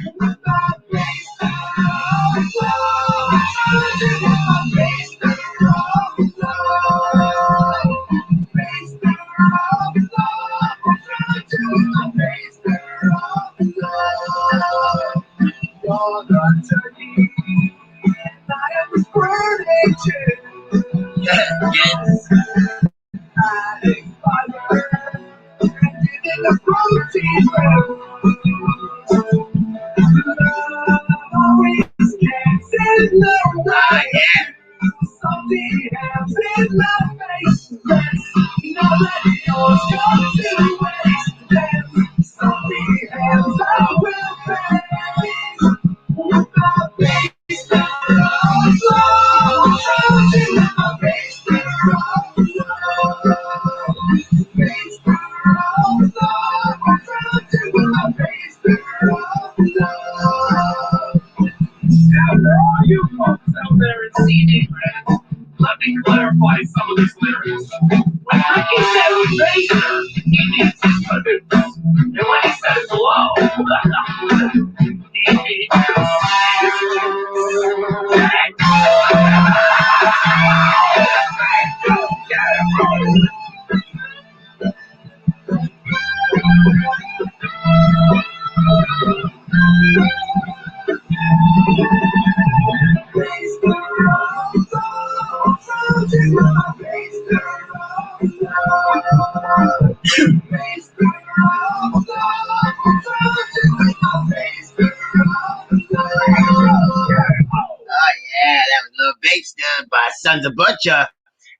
Based by Sons of Butcher.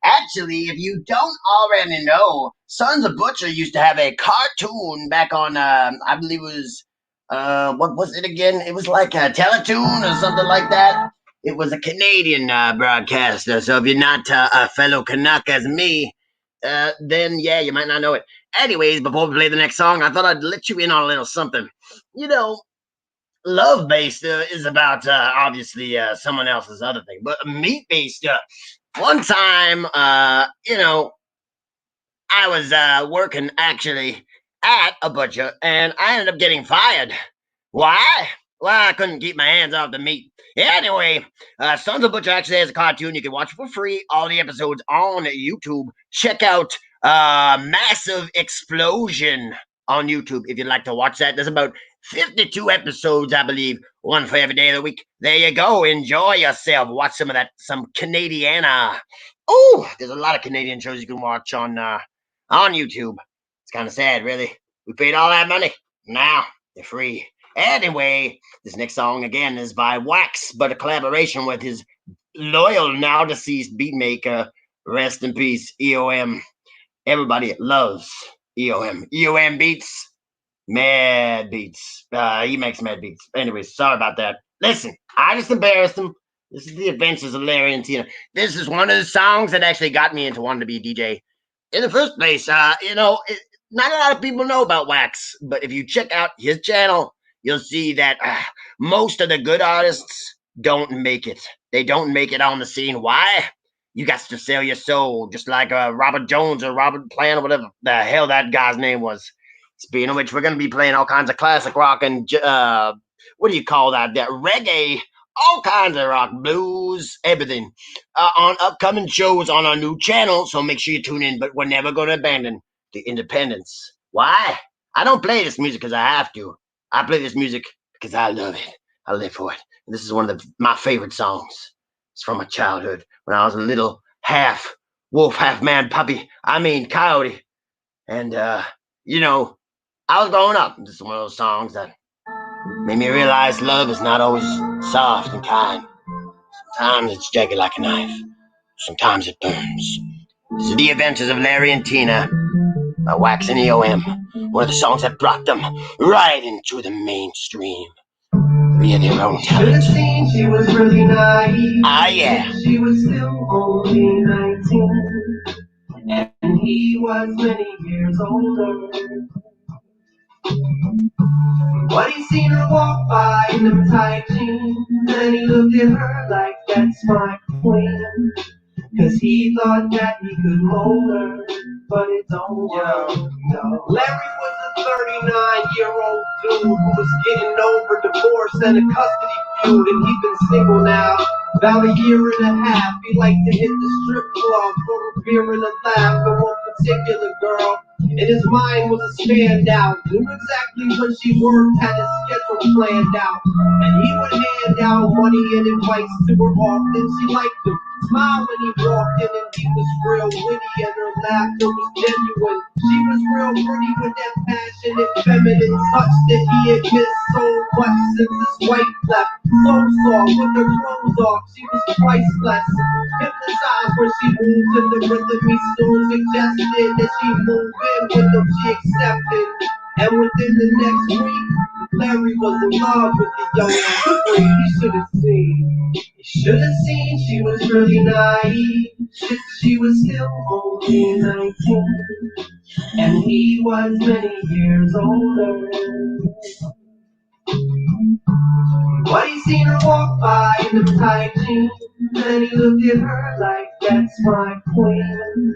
Actually, if you don't already know, Sons of Butcher used to have a cartoon back on, I believe it was, what was it again? It was like a Teletoon or something like that. It was a Canadian broadcaster, so if you're not a fellow Canuck as me, then yeah, you might not know it. Anyways, before we play the next song, I thought I'd let you in on a little something. You know, love based is about obviously someone else's other thing, but meat based. One time, I was working actually at a butcher, and I ended up getting fired. Why? Well, I couldn't keep my hands off the meat. Anyway, Sons of Butcher actually has a cartoon. You can watch it for free. All the episodes on YouTube. Check out Massive Explosion on YouTube if you'd like to watch that. There's about 52 episodes, I believe, one for every day of the week. There you go. Enjoy yourself. Watch some of that, some Canadiana. Oh, there's a lot of Canadian shows you can watch on YouTube. It's kind of sad, really. We paid all that money. Now they're free. Anyway, this next song again is by Wax, but a collaboration with his loyal, now deceased beatmaker. Rest in peace, EOM. Everybody loves EOM. EOM beats, mad beats. He makes mad beats. Anyway, sorry about that. Listen, I just embarrassed him. This is the Adventures of Larry and Tina. This is one of the songs that actually got me into wanting to be a DJ in the first place. Not a lot of people know about Wax, but if you check out his channel, you'll see that most of the good artists don't make it. They don't make it on the scene. Why? You got to sell your soul, just like Robert Jones or Robert Plant or whatever the hell that guy's name was. Speaking of which, we're going to be playing all kinds of classic rock and, what do you call that? That reggae, all kinds of rock, blues, everything, on upcoming shows on our new channel. So make sure you tune in, but we're never going to abandon the independence. Why? I don't play this music because I have to. I play this music because I love it. I live for it. And this is one of my favorite songs. It's from my childhood when I was a little half wolf, half man puppy. I mean, coyote. And, I was growing up. This is one of those songs that made me realize love is not always soft and kind. Sometimes it's jagged like a knife. Sometimes it burns. This is The Adventures of Larry and Tina by Wax and EOM. One of the songs that brought them right into the mainstream. Via their own talent. Should have seen she was really naive. Ah, yeah. She was still only 19. And he was many years older. But he seen her walk by in them tight jeans, and he looked at her like, that's my queen. Cause he thought that he could mold her, but it don't work, no. Larry was a 39-year-old dude who was getting over divorce and a custody feud, and he'd been single now about a year and a half. He liked to hit the strip club for a beer and a laugh, but one particular girl in his mind was a standout. Knew exactly when she worked, had his schedule planned out, and he would hand out money and advice to her often. She liked him, smiled when he walked in, and he was real witty, and her laughter was genuine. She was real pretty with that passionate feminine touch that he had missed so much since his wife left. So soft with her clothes off, she was priceless. Hypnotized when she moved to the rhythm, he soon suggested that she move in with him. She accepted, and within the next week, Larry was in love with the young freak. He should have seen. He should have seen she was really naive. She was still only 19, and he was many years older. But he seen her walk by in the tight jeans, and he looked at her like, that's my queen.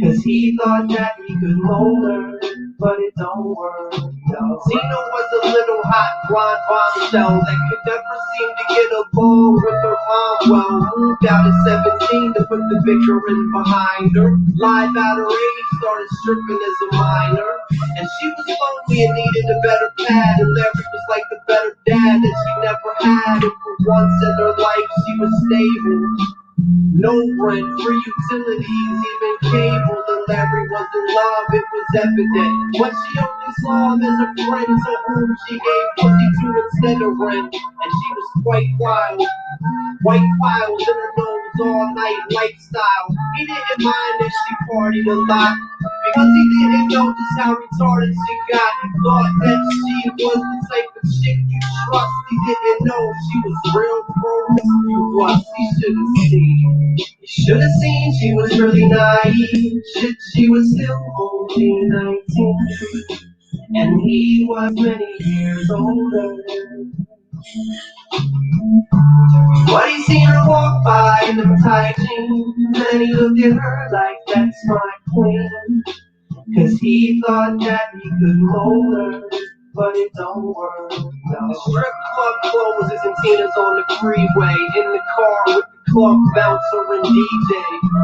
Cause he thought that he could mold her, but it don't work, no. Zena was a little hot blonde bombshell that could never seem to get along with her mom. Well, moved out at 17 to put the bickering behind her. Lied about her age, started stripping as a minor. And she was lonely and needed a better pad, and Larry was like the better dad that she never had. And for once in her life, she was stable. No rent, free utilities, even cable, and Larry was in love, it was evident. But she only saw him as a friend to whom she gave pussy to instead of rent. And she was quite wild in her nose. all-night lifestyle. He didn't mind if she partied a lot, because he didn't know just how retarded she got. He thought that she was the type of chick you trust. He didn't know she was real promiscuous. He should have seen. He should have seen she was really naive. Shit, she was still only 19, and he was many years older. But he seen her walk by in them tight jeans, and he looked at her like, that's my queen. Cause he thought that he could hold her, but it don't work, no. The strip club closes and Tina's on the freeway, in the car with the club bouncer and DJ.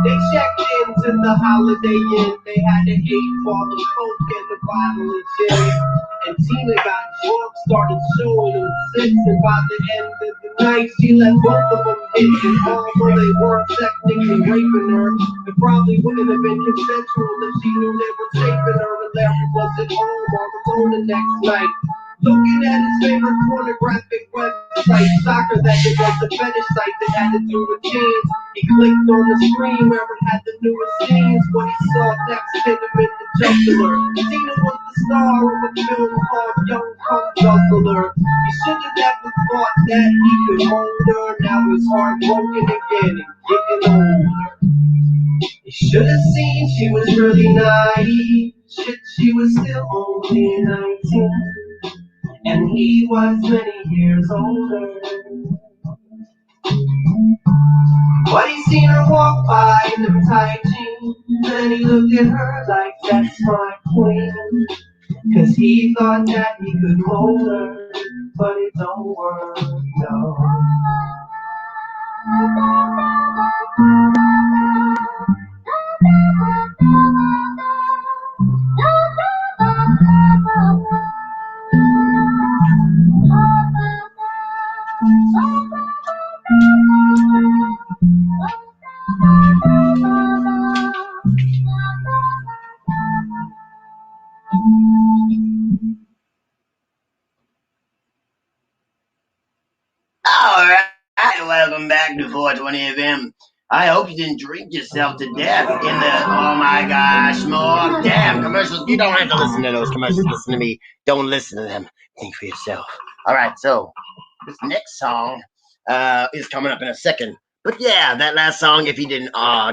They checked into the Holiday Inn, they had an 8-ball of coke and a bottle of gin. And Tina got drunk, started showing them six, and by the end of the night, she let both of them hit. And although they weren't technically raping her, it probably wouldn't have been consensual if she knew they were shaping her. And Larry was at home all alone the next night, looking at his favorite pornographic website, soccer that it was a fetish site that had to do with teens. He clicked on the screen where it had the newest scenes. What he saw next hit him in the jugular. Tina was the star of a film called Young Punk Juggler. He should have never thought that he could hold her. Now he's heartbroken again and getting older. He should have seen she was really naive. Shit, she was still only 19, and he was many years older. But he seen her walk by in them tight jeans, and he looked at her like, that's my queen. Cause he thought that he could hold her, but it don't work, no. Alright, welcome back to 420 FM. I hope you didn't drink yourself to death in the, oh my gosh, more damn commercials. You don't have to listen to those commercials. Listen to me. Don't listen to them. Think for yourself. Alright, so this next song is coming up in a second. But yeah, that last song, if you didn't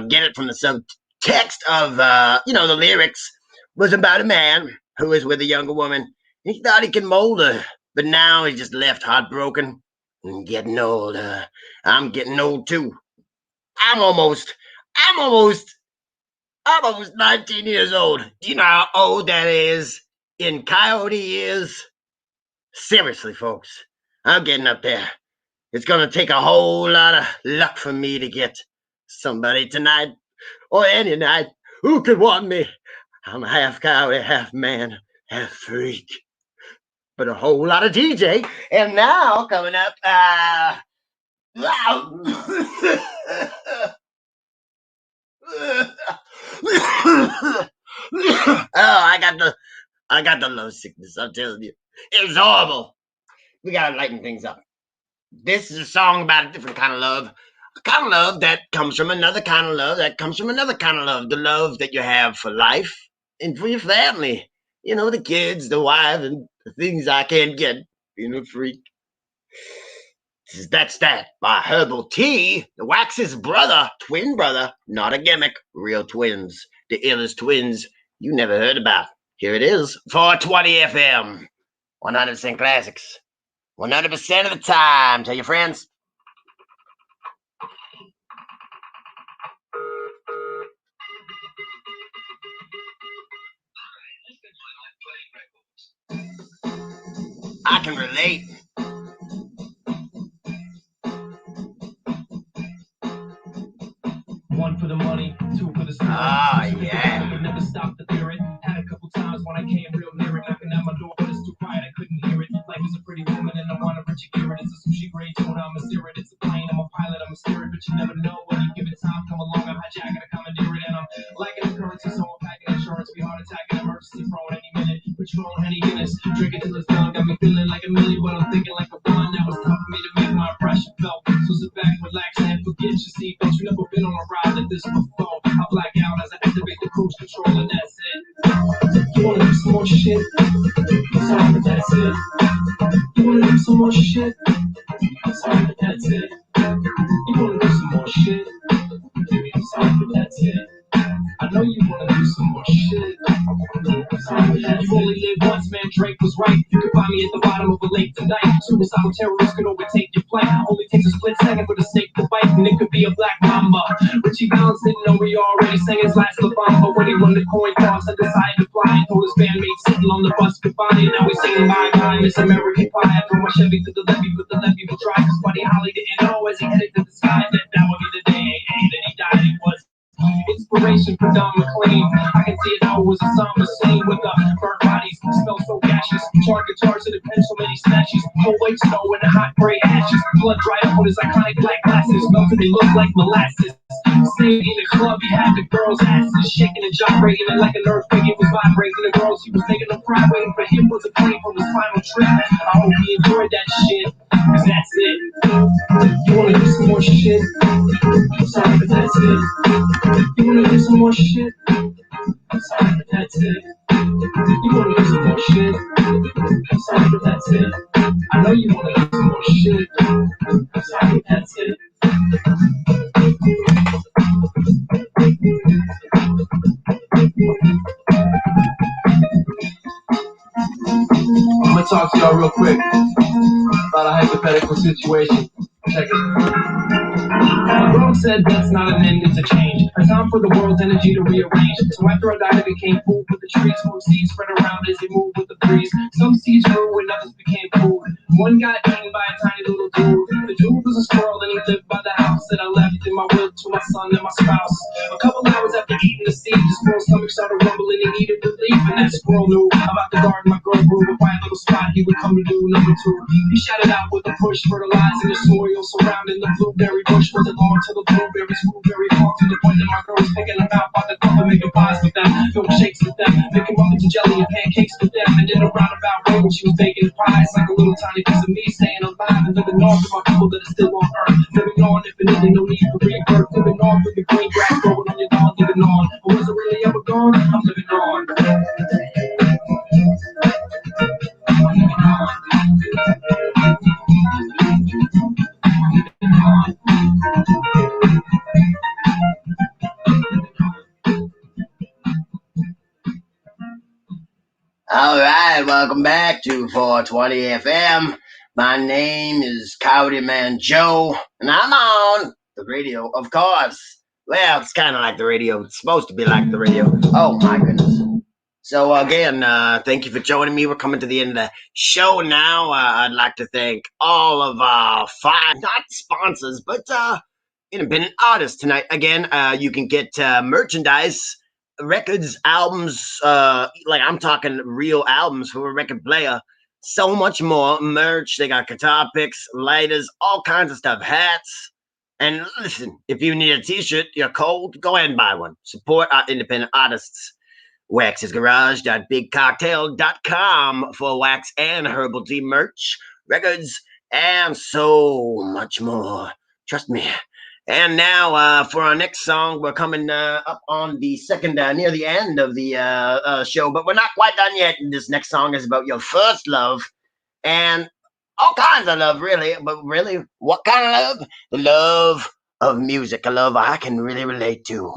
get it from the subtext of, the lyrics, was about a man who was with a younger woman. He thought he could mold her, but now he's just left heartbroken. I'm getting old. I'm getting old too. I'm almost 19 years old. Do you know how old that is in coyote years? Seriously, folks, I'm getting up there. It's gonna take a whole lot of luck for me to get somebody tonight or any night who could want me. I'm half coyote, half man, half freak. But a whole lot of DJ. And now coming up, I got the love sickness, I'm telling you. It's horrible. We gotta lighten things up. This is a song about a different kind of love. A kind of love that comes from another kind of love that comes from another kind of love. The love that you have for life and for your family. You know, the kids, the wife, and the things I can't get being a freak. That's that by Herbal Tea, the Wax's brother, twin brother, not a gimmick, real twins, the illest twins you never heard about. Here it is, 420 FM, 100% classics, 100% of the time. Tell your friends. I can relate. One for the money, two for the spirit. Ah, yeah. Would never stop the theory. Had a couple times when I came real near it, knocking at my door, but it's too quiet, I couldn't hear it. Life is a pretty woman and I want a rich gear it. It's a sushi grade tuna, I'm a steer it. It's a plane, I'm a pilot, I'm a steer it, but you never know when you give it time. Come along, I'm hijacking, I commandeer it, and I'm liking the currency, so I'm packing insurance. Be heart attacking, emergency prone any minute. Patron, Henny Guinness, drink it till it's done. Got me feeling like a million, but I'm thinking like a one. Now it's time for me to make my impression felt. So sit back when relax and forget your seatbelt. You never been on a ride like this before. I black out as I activate the cruise control, and that's it. You wanna do some more shit? Sorry, but that's it. You wanna do some more shit? Sorry, but that's it. You wanna do some more shit? Sorry, but that's it. I know you wanna do some more shit. You only live once, man. Drake was right. You can find me at the bottom of a lake tonight. Suicidal terrorists can overtake your flight. Only takes a split second for the snake to bite, and it could be a black mamba. Richie Valens didn't know we already sang his last LeBron, but when he won the coin toss and decided to fly, he told his bandmates sitting on the bus goodbye. And now he's singing bye bye, Miss American Pie. I throw my Chevy to the levee, but the levee will try. Cause Buddy Holly didn't know as he headed to the sky that that would be the day. And then he died. It was inspiration for Don McLean. I can see it now, it was a somber scene with the burnt bodies, smell so gaseous. Charred guitars and a pencil, many snatches. Full white snow and a hot gray ashes. Blood dried up on his iconic black glasses. Melted, they look like molasses. Staying in the club, he had the girls' asses shaking and gyrating, and like an earthquake, it was vibrating. The girls he was making them cry, waiting for him was a plane from his final trip. I hope he enjoyed that shit, cause that's it. You wanna do some more shit? Sorry, but that's it. You wanna do some more shit? Sorry, but that's it. You wanna do some more shit? Sorry, but that's it. I know you wanna do some more shit. Sorry, but that's it. I'm gonna talk to y'all real quick about a hypothetical situation. Check it. The girl said that's not an end, it's a change. A time for the world's energy to rearrange. So after I died, I became food for the trees. Whose seeds spread around as they move with the breeze. Some seeds grew and others became food. One got eaten by a tiny little dude. The dude was a squirrel and he lived by the house that I left in my will to my son and my spouse. A couple hours after eating the seed, the squirrel's stomach started rumbling. He needed relief, and that squirrel knew about the garden my girl grew. A quiet little spot he would come to do number two. He shouted out with a push, fertilizing the soil surrounding the blueberry bush. Wasn't long till the blueberries grew very far to the point that my girl was picking them out by the color, making pies with them, milkshakes with them, making muffins and jelly and pancakes with them. And in a roundabout way, when she was baking pies, like a little tiny piece of me staying alive and living on for my people that are still on earth. Living on infinitely, no need for rebirth. Living on with the green grass growing on your lawn, living on. Or was it really ever gone? I'm living on. All right, welcome back to 420 FM. My name is COYOTE-MAN Joe, and I'm on the radio, of course. Well, it's kind of like the radio. It's supposed to be like the radio. Oh, my goodness. So, again, thank you for joining me. We're coming to the end of the show now. I'd like to thank all of our not sponsors, but independent artists tonight. Again, you can get merchandise, records, albums, like I'm talking real albums for a record player, so much more, merch. They got guitar picks, lighters, all kinds of stuff, hats. And listen, if you need a t-shirt, you're cold, go ahead and buy one. Support our independent artists. waxesgarage.bigcocktail.com for wax and herbal tea merch, records, and so much more. Trust me. And now for our next song, we're coming up on the second, near the end of the show, but we're not quite done yet. This next song is about your first love, and all kinds of love, really. But really, what kind of love? The love of music, a love I can really relate to.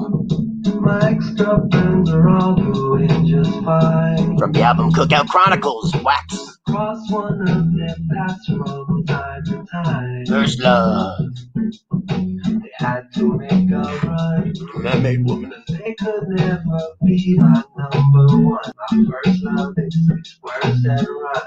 My ex-girlfriends are all doing just fine. From the album Cookout Chronicles, Wax. Cross one of their paths from time to time. First love. They had to make a run. Man-made woman. They could never be my number one. My first love is 6 words that run.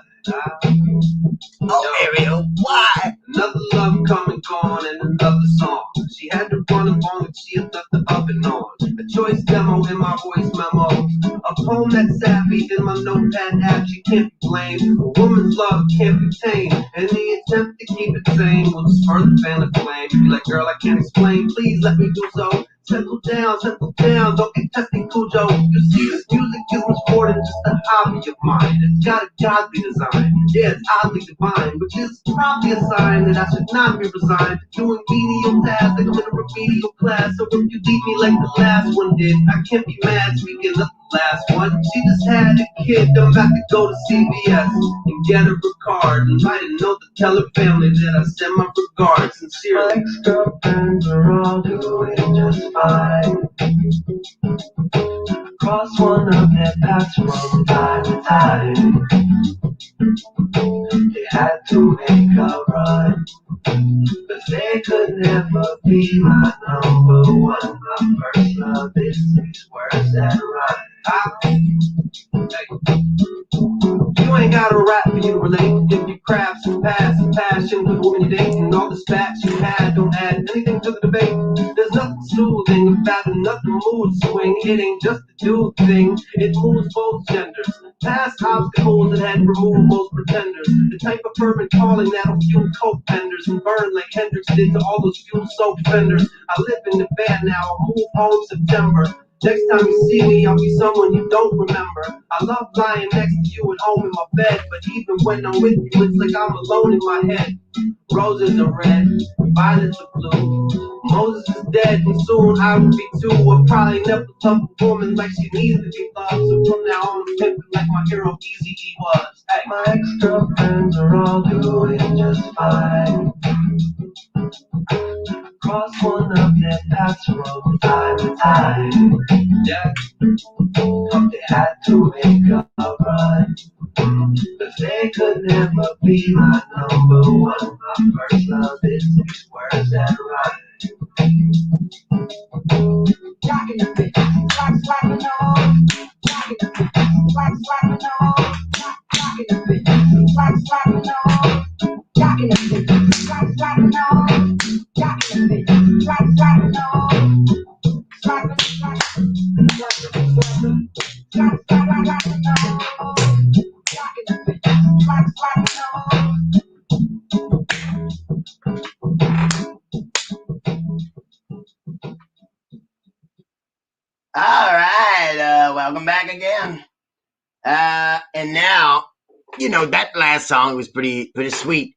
Oh, Ariel, why? Another love come and gone, and another song. She had to run along and she had left the oven on. A choice demo in my voice memo. A poem that's savvy in my notepad app. She can't be blamed. A woman's love can't be tamed. And the attempt to keep it sane will just further fan the flame. Be like, girl, I can't explain. Please let me do so. Settle down, don't get testing Cuzion. You see, this music is much more than just a hobby of mine. It's got a godly design, yeah, it's oddly divine, which is probably a sign that I should not be resigned to doing menial tasks like I'm in a remedial class. So if you leave me like the last one did, I can't be mad speaking of the last one. She just had a kid, I'm about to go to CVS and get her a card and write a note to tell her family that I send my regards sincerely. My ex-girlfriends are all doing just fine. Cross one of their paths from time to time. They had to make a run, but they could never be my number one. My first love is 6 words that rhyme. You ain't got a rap for you to relate. If your crafts and past and passion with women you date and all the spats you had don't add anything to the debate. There's nothing soothing about another mood swing. It ain't just a dude thing, it moves both genders. Past obstacles that had removed most pretenders. The type of fervent calling that'll fuel coke vendors and burn like Hendrix did to all those fuel-soaked fenders. I live in the van now, I'll move home September. Next time you see me, I'll be someone you don't remember. I love lying next to you at home in my bed, but even when I'm with you, it's like I'm alone in my head. Roses are red, violets are blue. Moses is dead, and soon I will be too. I'll probably never love a woman like she needs to be loved. So from now on, I'm pimping like my hero Eazy-E was. Hey. My ex-girlfriends are all doing just fine. Cross one of their paths from time to time. Yeah, they had to make a run, but they could never be my number one. My first love is 6 words that rhyme. Rockin' the bitch, rockin' on. Rockin' the bitch, rockin' on. Rockin' the bitch, rockin' on. Rockin' the bitch, rockin' on. Rockin' the bitch, rockin' on. All right, welcome back again. And now, that last song was pretty sweet,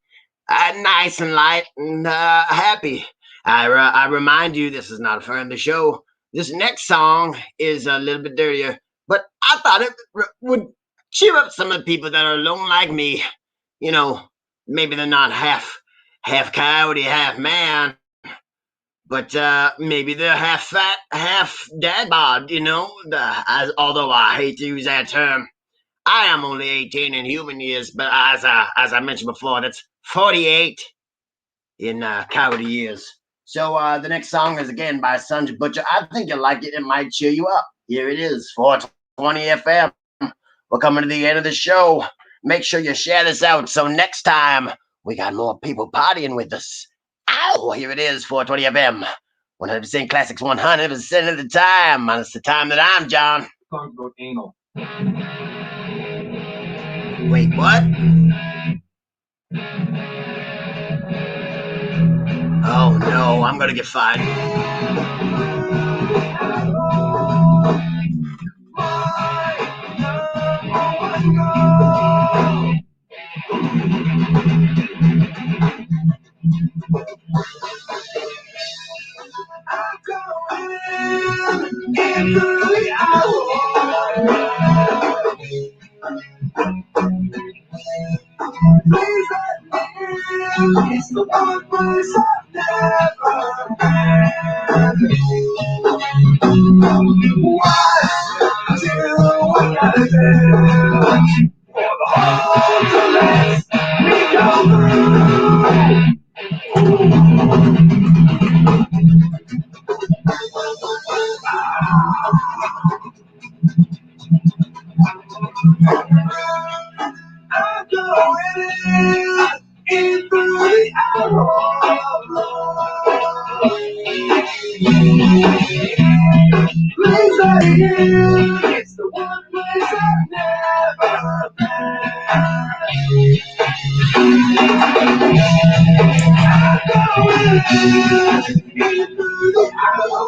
nice and light and happy. I remind you, this is not a friend of the show. This next song is a little bit dirtier, but I thought it would cheer up some of the people that are alone like me. Maybe they're not half coyote, half man, but maybe they're half fat, half dad bod, although I hate to use that term. I am only 18 in human years, but as I mentioned before, that's 48 in coyote years. So the next song is again by Sons Butcher. I think you'll like it. It might cheer you up. Here it is, 420 FM. We're coming to the end of the show. Make sure you share this out so next time we got more people partying with us. Ow! Here it is, 420 FM. 100% classics 100% of the time. Minus the time that I'm John. Songs about anal. Wait, what? Oh no, I'm gonna get fired. It's the one place I've never been. Why do I gotta do for the heart to let me go through? I'm going in through the arrow of love. Please let it in. It's the one place I've never been. I'm going in through the arrow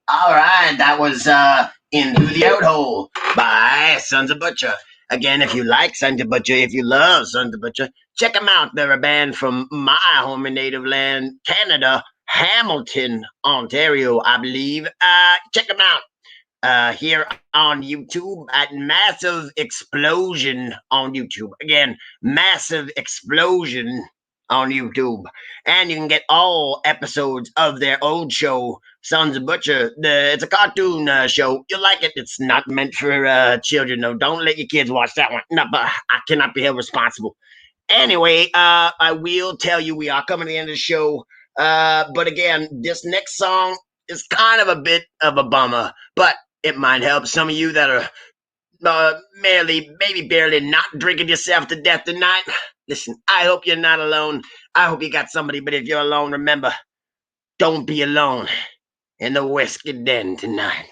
All right, that was Into the Outhole by Sons of Butcher. Again, if you like Sons of Butcher, if you love Sons of Butcher, check them out. They're a band from my home and native land, Canada, Hamilton, Ontario, I believe. Check them out here on YouTube at Massive Explosion on YouTube. Again, Massive Explosion on YouTube. And you can get all episodes of their old show, Sons of Butcher. It's a cartoon show. You'll like it. It's not meant for children, though. Don't let your kids watch that one. No, but I cannot be held responsible. Anyway, I will tell you we are coming to the end of the show. But again, this next song is kind of a bit of a bummer, but it might help some of you that are maybe barely not drinking yourself to death tonight. Listen, I hope you're not alone. I hope you got somebody, but if you're alone, remember, don't be alone in the whiskey den tonight.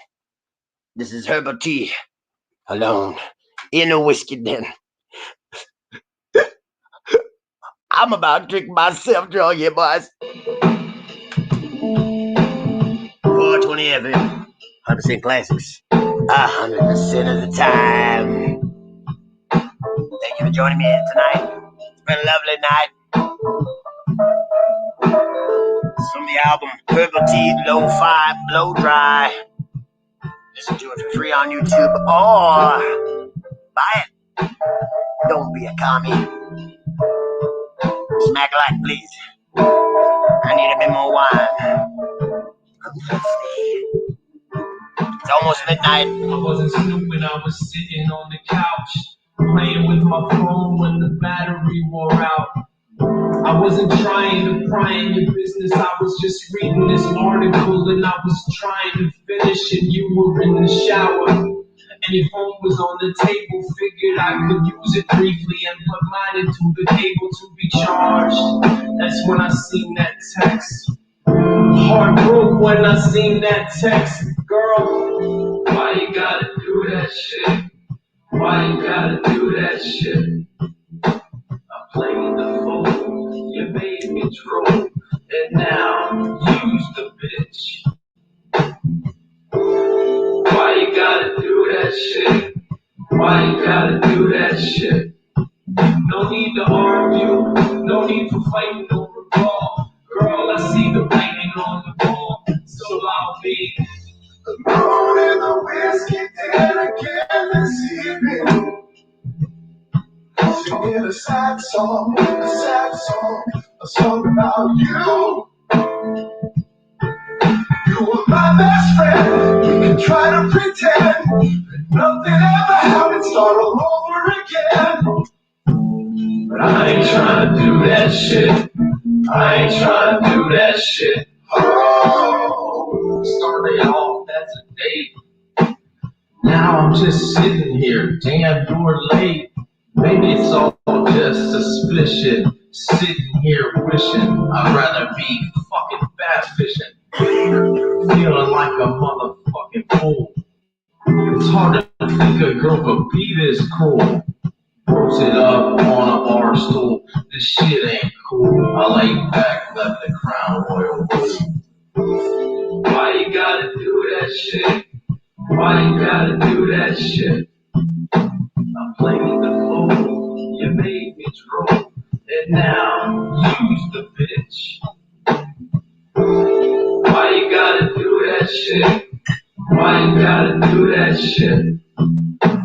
This is Herbal Tea, alone in the whiskey den. I'm about to drink myself drunk here, boys. 420 FM, 100% classics, 100% of the time. Thank you for joining me here tonight. It's been a lovely night. It's from the album Purple Tea, Lo-Fi, Blow Dry. Listen to it for free on YouTube or buy it. Don't be a commie. Smack like, please. I need a bit more wine. It's almost midnight. I wasn't stupid, I was sitting on the couch, playing with my phone when the battery wore out. I wasn't trying to pry in your business, I was just reading this article and I was trying to finish and you were in the shower. And your phone was on the table, figured I could use it briefly and put mine into the cable to be charged. That's when I seen that text. Heart broke when I seen that text. Girl, why you gotta do that shit? Why you gotta do that shit? I played the fool, you made me drool, and now you's the bitch. Why you gotta do that shit? Why you gotta do that shit? No need to argue, no need for fighting over ball. Girl, I see the writing on the wall, so I'll be alone in the whiskey den again this evening. Singing a sad song a song about you. You were my best friend, we can try to pretend that nothing ever happened, start all over again. But I ain't trying to do that shit. I ain't trying to do that shit. Oh, started off as a date. Now I'm just sitting here, damn, you're late. Maybe it's all just suspicion. Sitting here wishing I'd rather be fucking bass fishing. Feeling like a motherfucking fool. It's hard to think a girl could be this cruel. Posted up on a bar stool. This shit ain't cool. I laid back, let the crown royal rule. Why you gotta do that shit? Why you gotta do that shit? I played the fool, you made me drool, and now you's the bitch. Why you gotta do that shit? Why you gotta do that shit?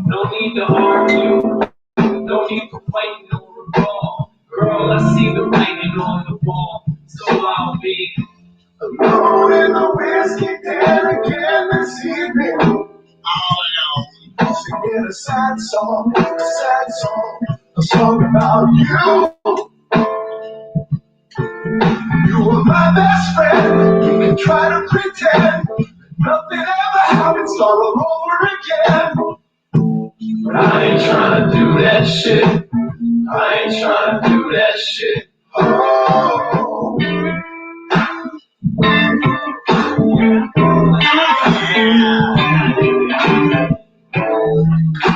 No need to argue, no need for fighting over a ball. Girl, I see the writing on the wall, so I'll be alone in the whiskey den again this evening. All alone. Singing a sad song a song about you. You were my best friend, we can try to pretend nothing ever happened, start all over again. But I ain't trying to do that shit. I ain't trying to do that shit. Oh.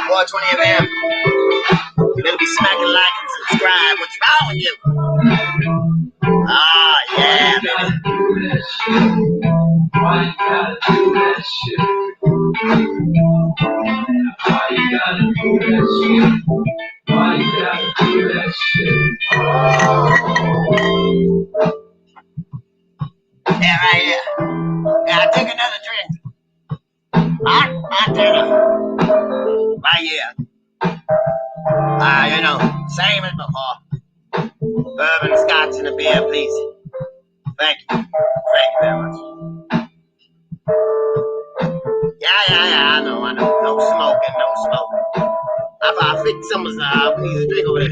420 FM. You better be smacking like and subscribe. What's wrong with you? Oh, yeah, baby. Why you gotta do that shit? Why you gotta do that shit? Why you gotta do that shit? Oh. Yeah, right here. Yeah, I take another drink. I take it. Right here. You know, same as before. Bourbon, scotch, and a beer, please. Thank you. Thank you very much. Yeah, I know. No smoking. I think someone's, needs a drink over there.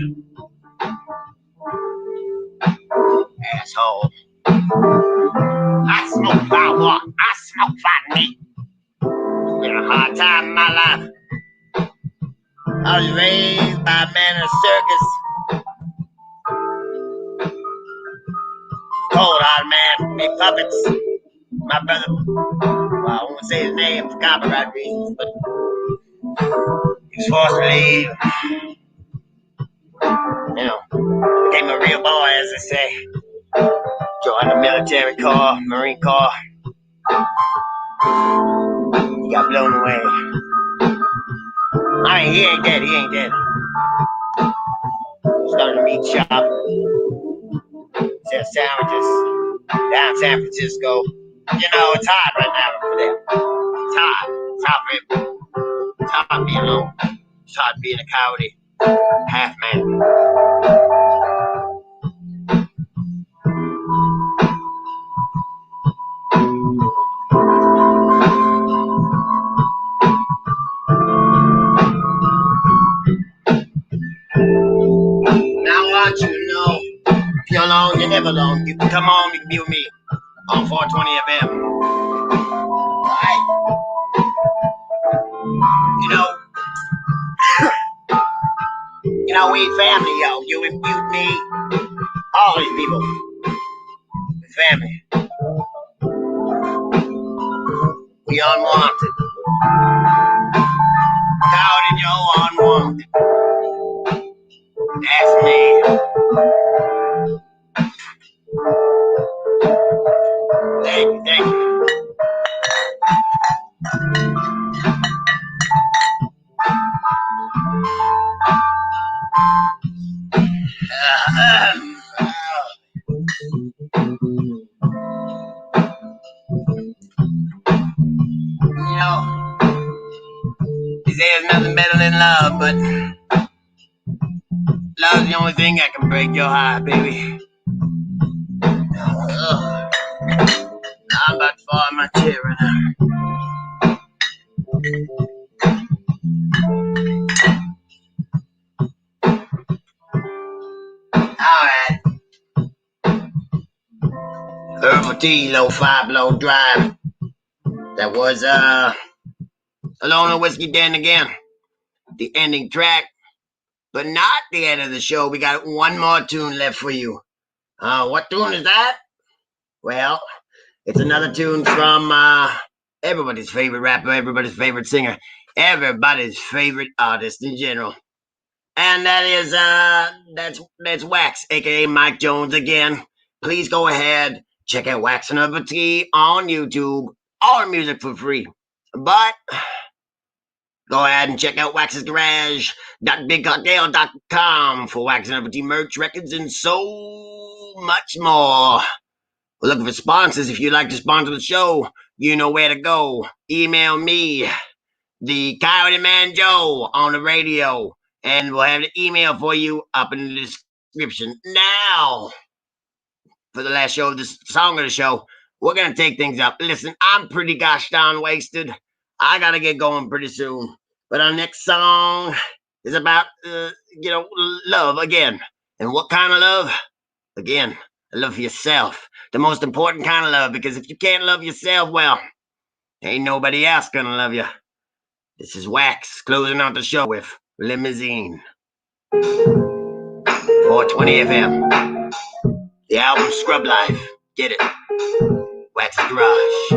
Asshole. I smoke fire walk. I smoke fire meat. It's been a hard time in my life. I was raised by a man in a circus. Cold-hearted man, made puppets. My brother, well, I won't say his name for copyright reasons, but he was forced to leave. You know, became a real boy, as they say. Joined the military corps, Marine Corps. He got blown away. I mean, he ain't dead. Started a meat shop. Sell sandwiches down San Francisco. You know, it's hard right now for them. It's hard. It's hard for everyone. It's hard being alone. It's hard being a cowardly half man. Now I want you to know, if you're alone, you're never alone. You can come home, you can be with me on 420 FM. Alright? You know, we family, yo. You and me, all these people. Family. We unwanted. Cowardly Joe unwanted. That's me. Thank you. You know, they say there's nothing better than love, but love's the only thing that can break your heart, baby. I'm about to fall in my chair right now. Alright. Herbal tea, low 5 blow drive. That was Alone in Whiskey Den again. The ending track. But not the end of the show. We got one more tune left for you. What tune is that? Well, it's another tune from everybody's favorite rapper, everybody's favorite singer, everybody's favorite artist in general. And that is that's Wax, aka Mike Jones again. Please go ahead, check out Wax and Herbal Tea on YouTube. All our music for free. But go ahead and check out Wax's Garage.bigcocktail.com for Wax and Herbal Tea merch, records, and so much more. We're looking for sponsors. If you'd like to sponsor the show, you know where to go. Email me, the COYOTE-MAN Joe, on the radio, and we'll have the email for you up in the description. Now, for the last show, the song of the show, we're going to take things up. Listen, I'm pretty gosh darn wasted. I got to get going pretty soon. But our next song is about, love again. And what kind of love? Again, love for yourself. The most important kind of love, because if you can't love yourself, well, ain't nobody else gonna love you. This is Wax closing out the show with Limousine. 420 FM. The album Scrub Life. Get it. Wax Garage.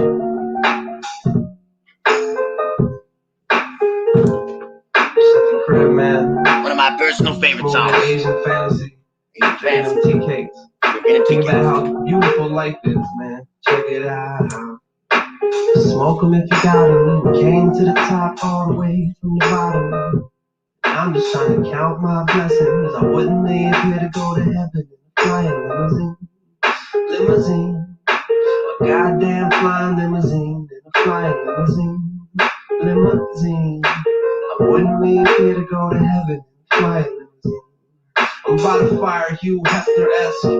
Crib, man. One of my personal favorite songs. Asian fantasy. Asian fantasy. Tea cakes. Think about how beautiful life is, man. Check it out. Smoke 'em if you got 'em. We came to the top all the way from the bottom. I'm just trying to count my blessings. I wouldn't leave here to go to heaven in a flying limousine. Limousine. A goddamn flying limousine. In a flying limousine. Limousine. I wouldn't leave here to go to heaven in a flying limousine. I'm by the fire, Hugh Hefner-esque.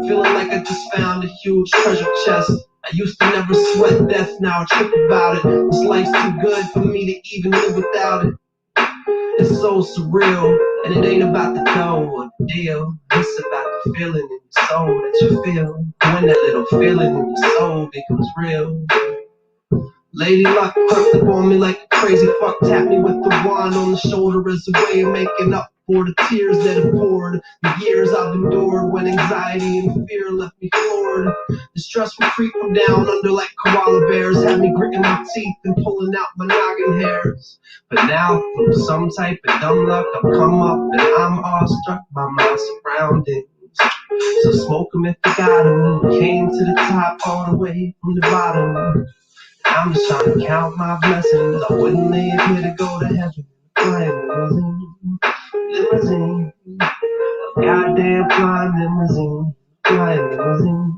Feeling like I just found a huge treasure chest. I used to never sweat death, now I trip about it. This life's too good for me to even live without it. It's so surreal, and it ain't about the dough or the deal. It's about the feeling in your soul that you feel. When that little feeling in your soul becomes real. Lady Luck crept up on me like a crazy fuck. Tapped me with the wand on the shoulder as a way of making up for the tears that have poured. The years I've endured when anxiety and fear left me floored. The stress would creep from down under like koala bears. Had me gritting my teeth and pulling out my noggin hairs. But now, from some type of dumb luck, I've come up and I'm awestruck by my surroundings. So smoke 'em if you got 'em. We came to the top all the way from the bottom. I'm just trying to count my blessings. I wouldn't leave here to go to heaven. Flying limousine, limousine, goddamn flying limousine, flying limousine,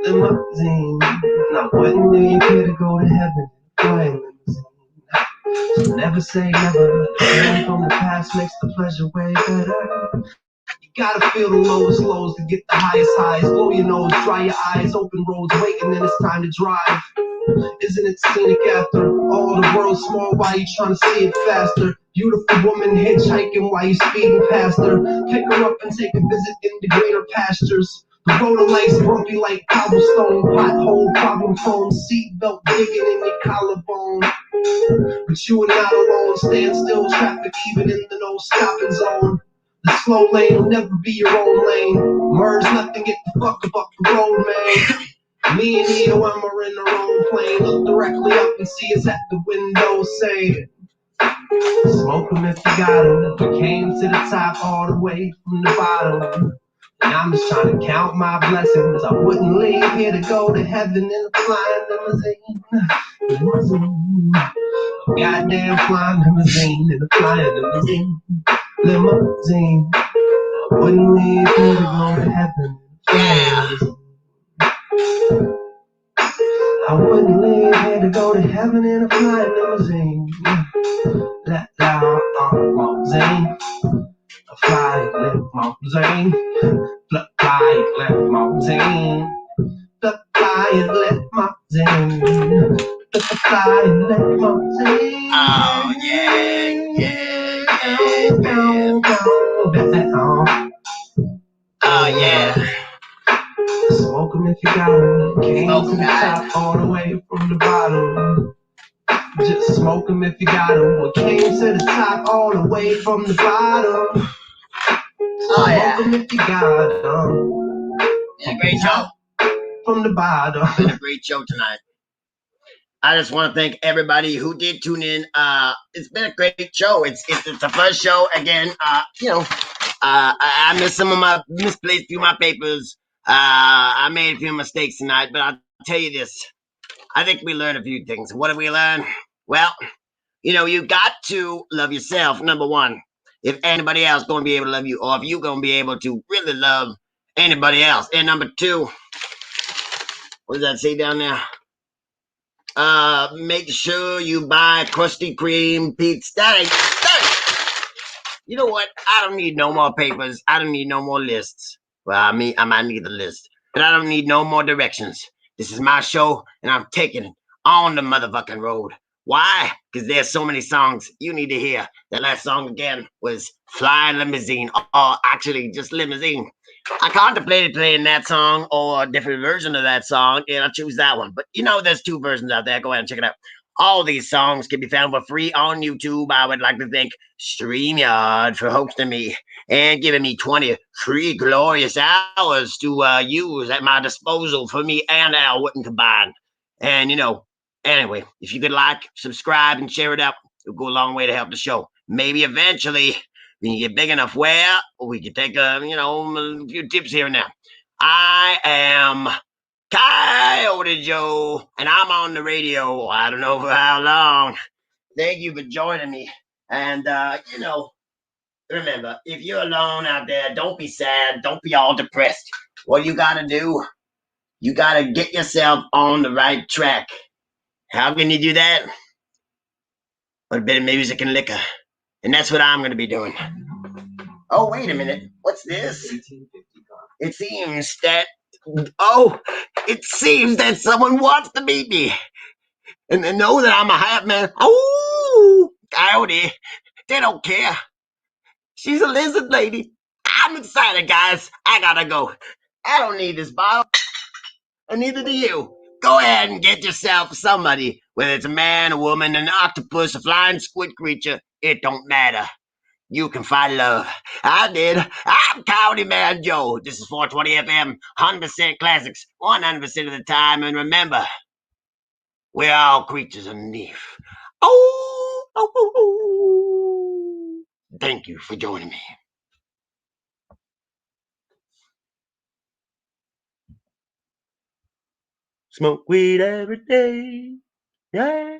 limousine. And I wouldn't leave here to go to heaven. Flying limousine. So never say never. Learning from the past makes the pleasure way better. You gotta feel the lowest lows to get the highest highs. Blow your nose, dry your eyes, open roads, waiting, then it's time to drive. Isn't it scenic after all the world's small? Why you trying to see it faster? Beautiful woman hitchhiking while you speeding past her. Pick her up and take a visit in the greener pastures. The road of life's bumpy like cobblestone. Pothole, problem phone, seatbelt digging in your collarbone. But you are not alone. Stand still, traffic even in the no stopping zone. The slow lane will never be your own lane. Merge nothing, get the fuck up the road, man. Me and Neo, we're in our own plane. Look directly up and see us at the window saying, smoke 'em if you got 'em. We came to the top all the way from the bottom. And I'm just trying to count my blessings. I wouldn't leave here to go to heaven in a flying limousine. Limousine. Goddamn flying limousine in a flying limousine. Limousine. I wouldn't leave here to go to heaven in a flying limousine. I wouldn't leave here to go to heaven in a flying limousine. La la limousine, a flying limousine, flying limousine, the flying limousine, the flying limousine. Oh yeah. Oh yeah. Smoke 'em if you got 'em. Came to the top all the way from the bottom. Just smoke 'em if you got 'em. We came to the top all the way from the bottom. Oh yeah. Smoke 'em if you got 'em. Been a great show. From the bottom. Been a great show tonight. I just want to thank everybody who did tune in. It's been a great show. It's the first show again. I missed misplaced a few of my papers. I made a few mistakes tonight, but I'll tell you this. I think we learned a few things. What did we learn? Well, you got to love yourself, number one. If anybody else going to be able to love you, or if you're going to be able to really love anybody else. And number two, what does that say down there? Make sure you buy Krusty Kreme pizza. You know what? I don't need no more papers. I don't need no more lists. Well, I might need the list, but I don't need no more directions. This is my show, and I'm taking it on the motherfucking road. Why? Because there's so many songs you need to hear. That last song again was Flying Limousine, or actually just Limousine. I contemplated playing that song or a different version of that song, and I choose that one. But there's two versions out there. Go ahead and check it out. All these songs can be found for free on YouTube. I would like to thank StreamYard for hosting me and giving me 20 free glorious hours to use at my disposal for me and Al Witten combined. And, anyway, if you could like, subscribe, and share it out, it'll go a long way to help the show. Maybe eventually we can get big enough where we can take a few tips here and there. I am Coyote Joe, and I'm on the radio. I don't know for how long. Thank you for joining me. And, remember, if you're alone out there, don't be sad. Don't be all depressed. What you got to do, you got to get yourself on the right track. How can you do that? With a bit of music and liquor. And that's what I'm going to be doing. Oh, wait a minute. What's this? It seems that someone wants to meet me. And they know that I'm a hype man. Oh, Coyote. They don't care. She's a lizard lady. I'm excited, guys. I gotta go. I don't need this bottle. And neither do you. Go ahead and get yourself somebody. Whether it's a man, a woman, an octopus, a flying squid creature, it don't matter. You can find love. I did. I'm COYOTE-MAN Joe. This is 420 FM, 100% classics, 100% of the time. And remember, we're all creatures underneath. Oh, oh, oh, oh. Thank you for joining me. Smoke weed every day. Yeah.